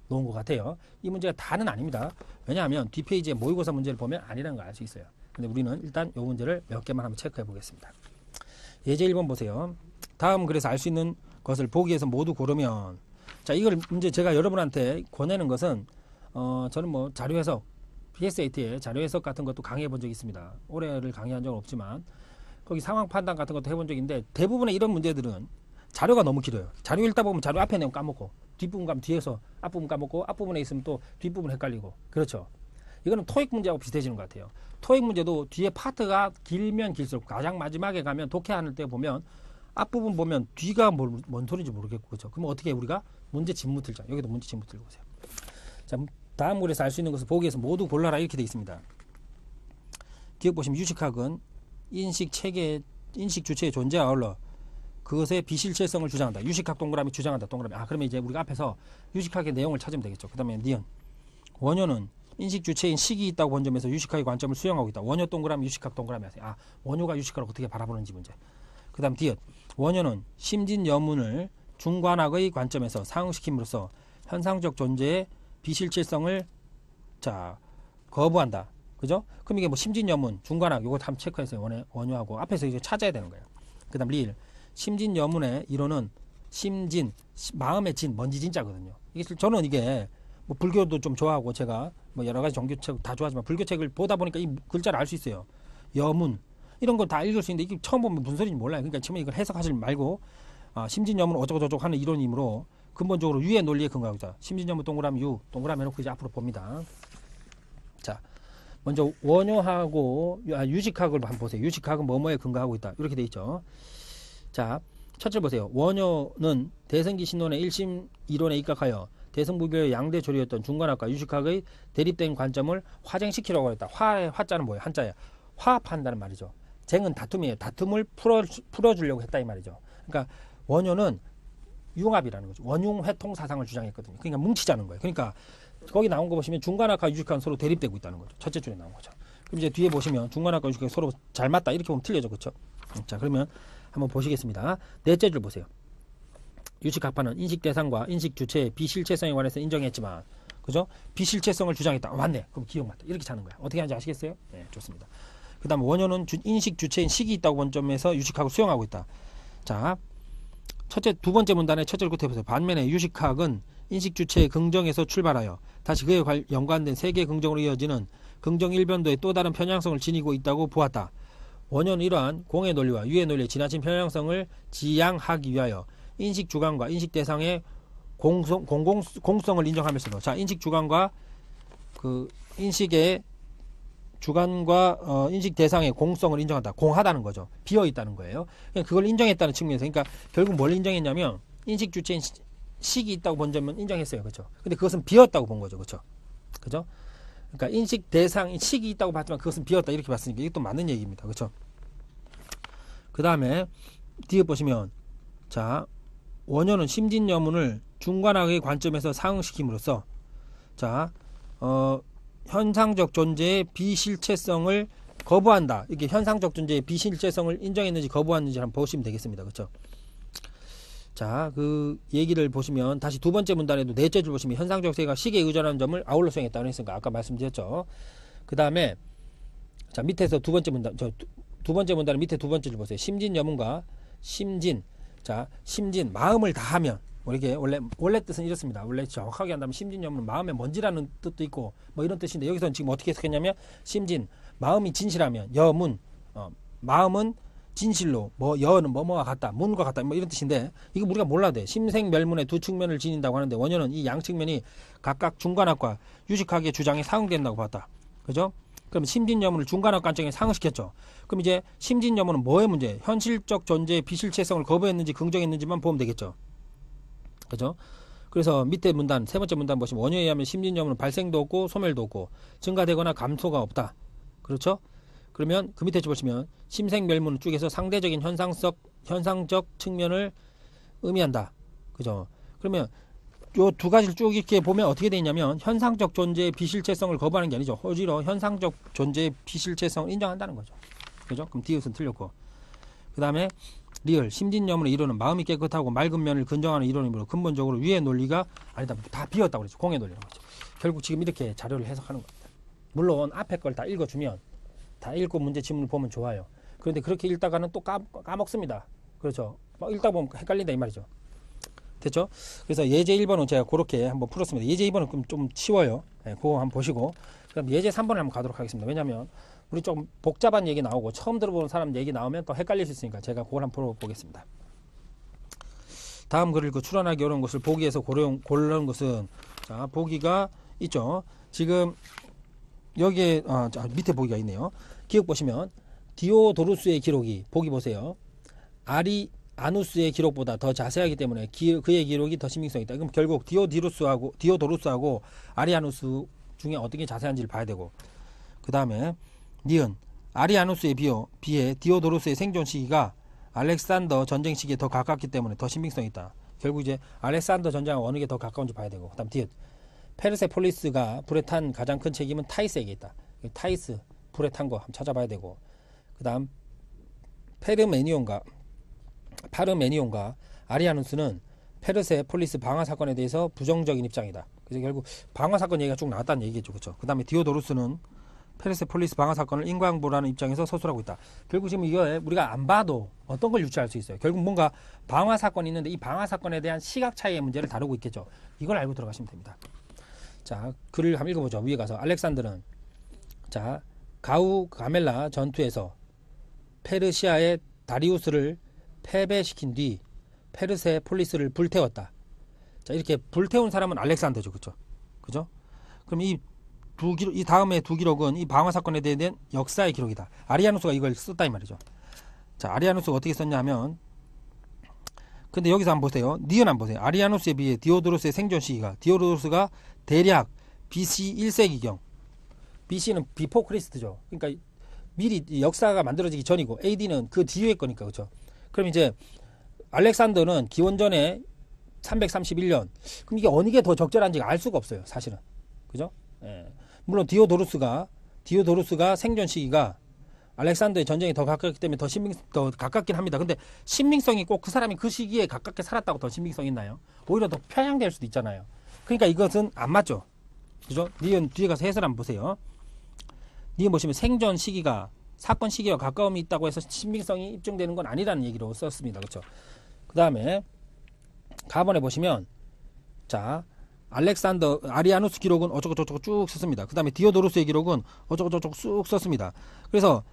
놓은 것 같아요. 이 문제가 다는 아닙니다. 왜냐하면 뒷페이지에 모의고사 문제를 보면 아니라는 걸 알 수 있어요. 근데 우리는 일단 이 문제를 몇 개만 한번 체크해 보겠습니다. 예제 1번 보세요. 다음 글에서 알 수 있는 것을 보기에서 모두 고르면 자, 이걸 이제 제가 여러분한테 권하는 것은 저는 뭐 자료 해석 PSAT에 자료 해석 같은 것도 강의해 본 적이 있습니다. 올해를 강의한 적은 없지만 거기 상황 판단 같은 것도 해본 적이 있는데 대부분의 이런 문제들은 자료가 너무 길어요. 자료 읽다 보면 자료 앞에 내용 까먹고 뒷부분 가면 뒤에서 앞부분 까먹고 앞부분에 있으면 또 뒷부분 헷갈리고 그렇죠. 이거는 토익 문제하고 비슷해지는 것 같아요. 토익 문제도 뒤에 파트가 길면 길수록 가장 마지막에 가면 독해하는 때 보면 앞부분 보면 뒤가 뭔 소리인지 모르겠고 그렇죠. 그럼 어떻게 우리가 문제 진무 틀자. 여기도 문제 진무 틀고 보세요. 자, 다음 글에서 알 수 있는 것을 보기에서 모두 골라라 이렇게 돼 있습니다. 기억 보시면 유식학은 인식 주체의 존재와 아울러 그것의 비실체성을 주장한다. 유식학 동그라미 주장한다. 동그라미. 그러면 이제 우리가 앞에서 유식학의 내용을 찾으면 되겠죠. 그 다음에 니은. 원효는 인식 주체인 식이 있다고 본 점에서 유식학의 관점을 수용하고 있다. 원효 동그라미 유식학 동그라미 하세요. 원효가 유식학을 어떻게 바라보는지 문제. 그 다음 디귿. 원효는 심진여문을 중관학의 관점에서 상응시킴으로써 현상적 존재의 비실체성을 거부한다. 그죠? 그럼 이게 뭐 심진여문, 중관학 요거 한번 체크해서 원효하고 앞에서 이제 찾아야 되는 거예요. 그 다음 리을. 심진여문의 이론은 심진, 마음의 진, 먼지 진자거든요. 저는 이게 뭐 불교도 좀 좋아하고 제가 뭐 여러 가지 종교책 다 좋아하지만 불교책을 보다 보니까 이 글자를 알 수 있어요. 여문 이런 거 다 읽을 수 있는데 이게 처음 보면 무슨 소리인지 몰라요. 그러니까 처음에 이걸 해석하지 말고 심진여문 어쩌고저쩌고 하는 이론 이므로 근본적으로 유의 논리에 근거하고 있다. 심진여문 동그라미 유 동그라미 해놓고 이제 앞으로 봅니다. 자, 먼저 원효하고 유식학을 한번 보세요. 유식학은 뭐뭐에 근거하고 있다. 이렇게 돼 있죠. 자, 첫째 보세요. 원효는 대승기 신론의 1심 이론에 입각하여 대승부교의 양대 조리였던 중관학과 유식학의 대립된 관점을 화쟁시키려고 했다. 화자는 뭐예요? 한자예요. 화합한다는 말이죠. 쟁은 다툼이에요. 다툼을 풀어주려고 했다 이 말이죠. 그러니까 원효는 융합이라는 거죠. 원융회통 사상을 주장했거든요. 그러니까 뭉치자는 거예요. 그러니까 거기 나온 거 보시면 중관학과 유식학은 서로 대립되고 있다는 거죠. 첫째 줄에 나온 거죠. 그럼 이제 뒤에 보시면 중관학과 유식학이 서로 잘 맞다 이렇게 보면 틀려져. 그렇죠? 자, 그러면 한번 보시겠습니다. 넷째 줄 보세요. 유식학파는 인식 대상과 인식 주체의 비실체성에 관해서 인정했지만, 그죠? 비실체성을 주장했다. 맞네. 그럼 기억 맞다. 이렇게 찾는 거야. 어떻게 하는지 아시겠어요? 네, 좋습니다. 그 다음 원효는 인식 주체인 식이 있다고 본 점에서 유식학을 수용하고 있다. 자, 두 번째 문단의 첫째를 끝에 보세요. 반면에 유식학은 인식 주체의 긍정에서 출발하여 다시 그에 연관된 세계의 긍정으로 이어지는 긍정 일변도의 또 다른 편향성을 지니고 있다고 보았다. 원효는 이러한 공의 논리와 유의 논리의 지나친 편향성을 지양하기 위하여 인식 주관과 인식 대상의 공성을 인정하면서도 자, 인식 주관과 그 인식의 주관과 인식 대상의 공성을 인정한다. 공하다는 거죠. 비어 있다는 거예요. 그러니까 그걸 인정했다는 측면에서 그러니까 결국 뭘 인정했냐면 인식 주체인 식이 있다고 본 점은 인정했어요. 그렇죠? 근데 그것은 비었다고 본 거죠. 그렇죠? 그죠? 그러니까 인식 대상 식이 있다고 봤지만 그것은 비었다 이렇게 봤으니까 이것도 맞는 얘기입니다. 그렇죠? 그 다음에 뒤에 보시면 자 원효는 심진여문을 중관학의 관점에서 상응시킴으로써 자 현상적 존재의 비실체성을 거부한다. 이게 현상적 존재의 비실체성을 인정했는지 거부했는지 한번 보시면 되겠습니다. 그렇죠? 자, 그 얘기를 보시면 다시 두 번째 문단에도 넷째 줄 보시면 현상적 세계가 시계에 의존하는 점을 아울러 수행했다고 했으니까 아까 말씀드렸죠. 그 다음에 자 밑에서 두 번째 문단 두 번째 문단의 밑에 두 번째 줄 보세요. 심진여문과 심진 자 심진 마음을 다하면 이게 원래 뜻은 이렇습니다. 원래 정확하게 한다면 심진여문은 마음의 먼지라는 뜻도 있고 뭐 이런 뜻인데 여기서는 지금 어떻게 해석했냐면 심진 마음이 진실하면 여문 마음은 진실로 뭐 여는 뭐뭐와 같다 문과 같다 뭐 이런 뜻인데 이거 우리가 몰라도 돼. 심생멸문의 두 측면을 지닌다고 하는데 원효는 이 양 측면이 각각 중관학과 유식학의 주장에 상응된다고 봤다. 그죠? 그럼 심진여문을 중관학 관점에 상응시켰죠. 그럼 이제 심진여문은 뭐의 문제? 현실적 존재의 비실체성을 거부했는지 긍정했는지만 보면 되겠죠. 그죠? 그래서 밑에 문단 세 번째 문단 보시면 원효에 의하면 심진여문은 발생도 없고 소멸도 없고 증가되거나 감소가 없다. 그렇죠? 그러면 그 밑에 보시면 심생멸문 쪽에서 상대적인 현상적 측면을 의미한다. 그죠? 그러면 요 두 가지를 쭉 이렇게 보면 어떻게 되냐면 현상적 존재의 비실체성을 거부하는 게 아니죠. 오히려 현상적 존재의 비실체성을 인정한다는 거죠. 그죠? 그럼 디귿은 틀렸고. 그 다음에 리을 심진여문의 이론은 마음이 깨끗하고 맑은 면을 근정하는 이론이므로 근본적으로 위의 논리가 아니다. 다 비었다고 그랬죠. 공의 논리라고 그랬죠. 결국 지금 이렇게 자료를 해석하는 겁니다. 물론 앞에 걸 다 읽어주면 다 읽고 문제 지문을 보면 좋아요. 그런데 그렇게 읽다가는 또 까먹습니다. 그렇죠. 막 읽다 보면 헷갈린다 이 말이죠. 됐죠? 그래서 예제 1번은 제가 그렇게 한번 풀었습니다. 예제 2번은 좀 치워요. 네, 그거 한번 보시고 그럼 예제 3번을 한번 가도록 하겠습니다. 왜냐하면 우리 좀 복잡한 얘기 나오고 처음 들어보는 사람 얘기 나오면 또 헷갈릴 수 있으니까 제가 그걸 한번 풀어보겠습니다. 다음 글을 추론하기 어려운 것을 보기에서 고르는 것은 자 보기가 있죠. 지금 여기에 자, 밑에 보기가 있네요. 기억 보시면 디오도루스의 기록이 보기 보세요. 아리아누스의 기록보다 더 자세하기 때문에 그의 기록이 더 신빙성이 있다. 그럼 결국 디오도루스하고 아리아누스 중에 어떤 게 자세한지를 봐야 되고 그 다음에 니은 아리아누스에 비해 디오도루스의 생존 시기가 알렉산더 전쟁 시기에 더 가깝기 때문에 더 신빙성이 있다. 결국 이제 알렉산더 전쟁과 어느 게 더 가까운지 봐야 되고 그 다음 디귿 페르세폴리스가 불에 탄 가장 큰 책임은 타이스에게 있다. 타이스 불에 탄 거 한번 찾아봐야 되고 그 다음 파르메니온과 아리아누스는 페르세폴리스 방화 사건에 대해서 부정적인 입장이다. 그래서 결국 방화 사건 얘기가 쭉 나왔다는 얘기죠. 그렇죠? 그 다음에 디오도루스는 페르세폴리스 방화 사건을 인과응보라는 입장에서 서술하고 있다. 결국 지금 이거 우리가 안 봐도 어떤 걸 유추할 수 있어요. 결국 뭔가 방화 사건이 있는데 이 방화 사건에 대한 시각 차이의 문제를 다루고 있겠죠. 이걸 알고 들어가시면 됩니다. 자, 글을 한번 읽어보죠. 위에 가서 알렉산더는 자 가우 가멜라 전투에서 페르시아의 다리우스를 패배시킨 뒤 페르세폴리스를 불태웠다. 자, 이렇게 불태운 사람은 알렉산더죠. 그죠? 그럼 이 다음에 두 기록은 이 방화 사건에 대한 역사의 기록이다. 아리아누스가 이걸 썼다 이 말이죠. 자, 아리아누스가 어떻게 썼냐 하면 근데 여기서 한번 보세요. 니은 한번 보세요. 아리아누스에 비해 디오도루스의 생존 시기가 디오도루스가 대략 BC 1세기경 BC는 비포 크리스트죠. 그러니까 미리 역사가 만들어지기 전이고 AD는 그 뒤에 거니까 그렇죠. 그럼 이제 알렉산더는 기원전에 331년 그럼 이게 어느 게 더 적절한지가 알 수가 없어요. 사실은. 그죠? 예. 물론 디오도루스가 생존 시기가 알렉산더의 전쟁이 더 가깝기 때문에 더 가깝긴 합니다. 근데 신빙성이 꼭 그 사람이 그 시기에 가깝게 살았다고 더 신빙성이 있나요? 오히려 더 편향될 수도 있잖아요. 그러니까 이것은 안 맞죠. 그죠? 니은 뒤에 가서 해설 한번 보세요. 니은 보시면 생존 시기가 사건 시기와 가까움이 있다고 해서 신빙성이 입증되는 건 아니라는 얘기로 썼습니다. 그렇죠? 그 다음에 가번에 보시면 자 아리아누스 기록은 어쩌고저쩌고 쭉 썼습니다. 그 다음에 디오도루스의 기록은 어쩌고저쩌고 쭉 썼습니다. 그래서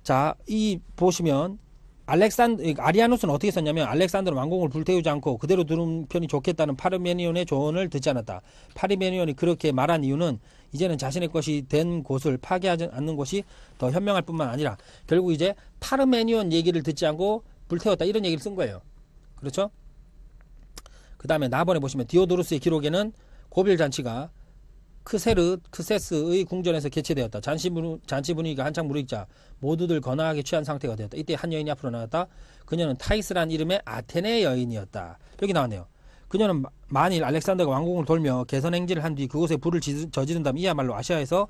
자 이 보시면 아리아누스는 어떻게 썼냐면 알렉산더는 왕궁을 불태우지 않고 그대로 두는 편이 좋겠다는 파르메니온의 조언을 듣지 않았다. 파르메니온이 그렇게 말한 이유는 이제는 자신의 것이 된 곳을 파괴하지 않는 것이 더 현명할 뿐만 아니라 결국 이제 파르메니온 얘기를 듣지 않고 불태웠다 이런 얘기를 쓴 거예요. 그렇죠? 그 다음에 나번에 보시면 디오도루스의 기록에는 고별잔치가 크세스의 궁전에서 개최되었다. 잔치 분위기가 한창 무르익자 모두들 거나하게 취한 상태가 되었다. 이때 한 여인이 앞으로 나왔다. 그녀는 타이스란 이름의 아테네 여인이었다. 여기 나왔네요. 그녀는 만일 알렉산더가 왕궁을 돌며 개선행진을 한 뒤 그곳에 불을 저지른다면 이야말로 아시아에서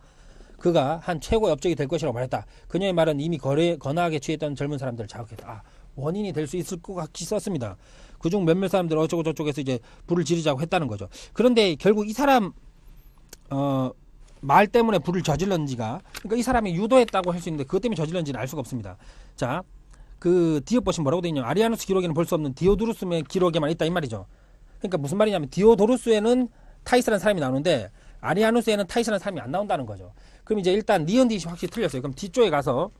그가 한 최고의 업적이 될 것이라고 말했다. 그녀의 말은 이미 거나하게 취했던 젊은 사람들을 자극했다. 원인이 될 수 있을 것 같이 썼습니다. 그중 몇몇 사람들 어쩌고 저쩌고해서 이제 불을 지르자고 했다는 거죠. 그런데 결국 이 사람 말 때문에 불을 저질렀는지가, 그러니까 이 사람이 유도했다고 할 수 있는데 그것 때문에 저질렀는지는 알 수가 없습니다. 자, 그 디귿 보시면 뭐라고 되어 있냐면 아리아누스 기록에는 볼 수 없는 디오도루스의 기록에만 있다 이 말이죠. 그러니까 무슨 말이냐면 디오도루스에는 타이스라는 사람이 나오는데 아리아누스에는 타이스라는 사람이 안 나온다는 거죠. 그럼 이제 일단 니은디시 확실히 틀렸어요. 그럼 뒤쪽에 가서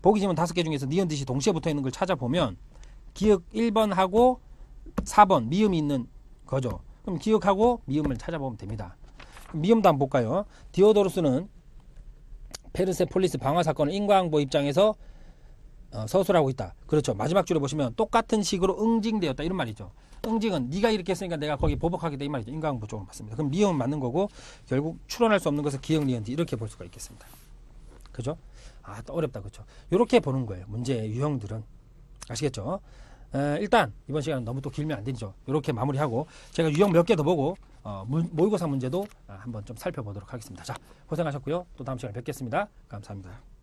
보기 지문 5개 중에서 니은디시 동시에 붙어 있는 걸 찾아보면 기역 1번하고 4번 미음이 있는 거죠. 그럼 기역하고 미음을 찾아보면 됩니다. 미음도 한번 볼까요? 디오도루스는 페르세폴리스 방화 사건을 인과응보 입장에서 서술하고 있다. 그렇죠. 마지막 줄에 보시면 똑같은 식으로 응징되었다 이런 말이죠. 응징은 네가 이렇게 했으니까 내가 거기 보복하겠다 이 말이죠. 인과응보 쪽으로 맞습니다. 그럼 미음은 맞는 거고 결국 추론할 수 없는 것을 기역 니은디 이렇게 볼 수가 있겠습니다. 그죠? 아, 또 어렵다. 그렇죠? 이렇게 보는 거예요. 문제의 유형들은. 아시겠죠? 일단 이번 시간은 너무 또 길면 안 되죠. 이렇게 마무리하고 제가 유형 몇 개 더 보고 모의고사 문제도 한번 좀 살펴보도록 하겠습니다. 자, 고생하셨고요. 또 다음 시간에 뵙겠습니다. 감사합니다.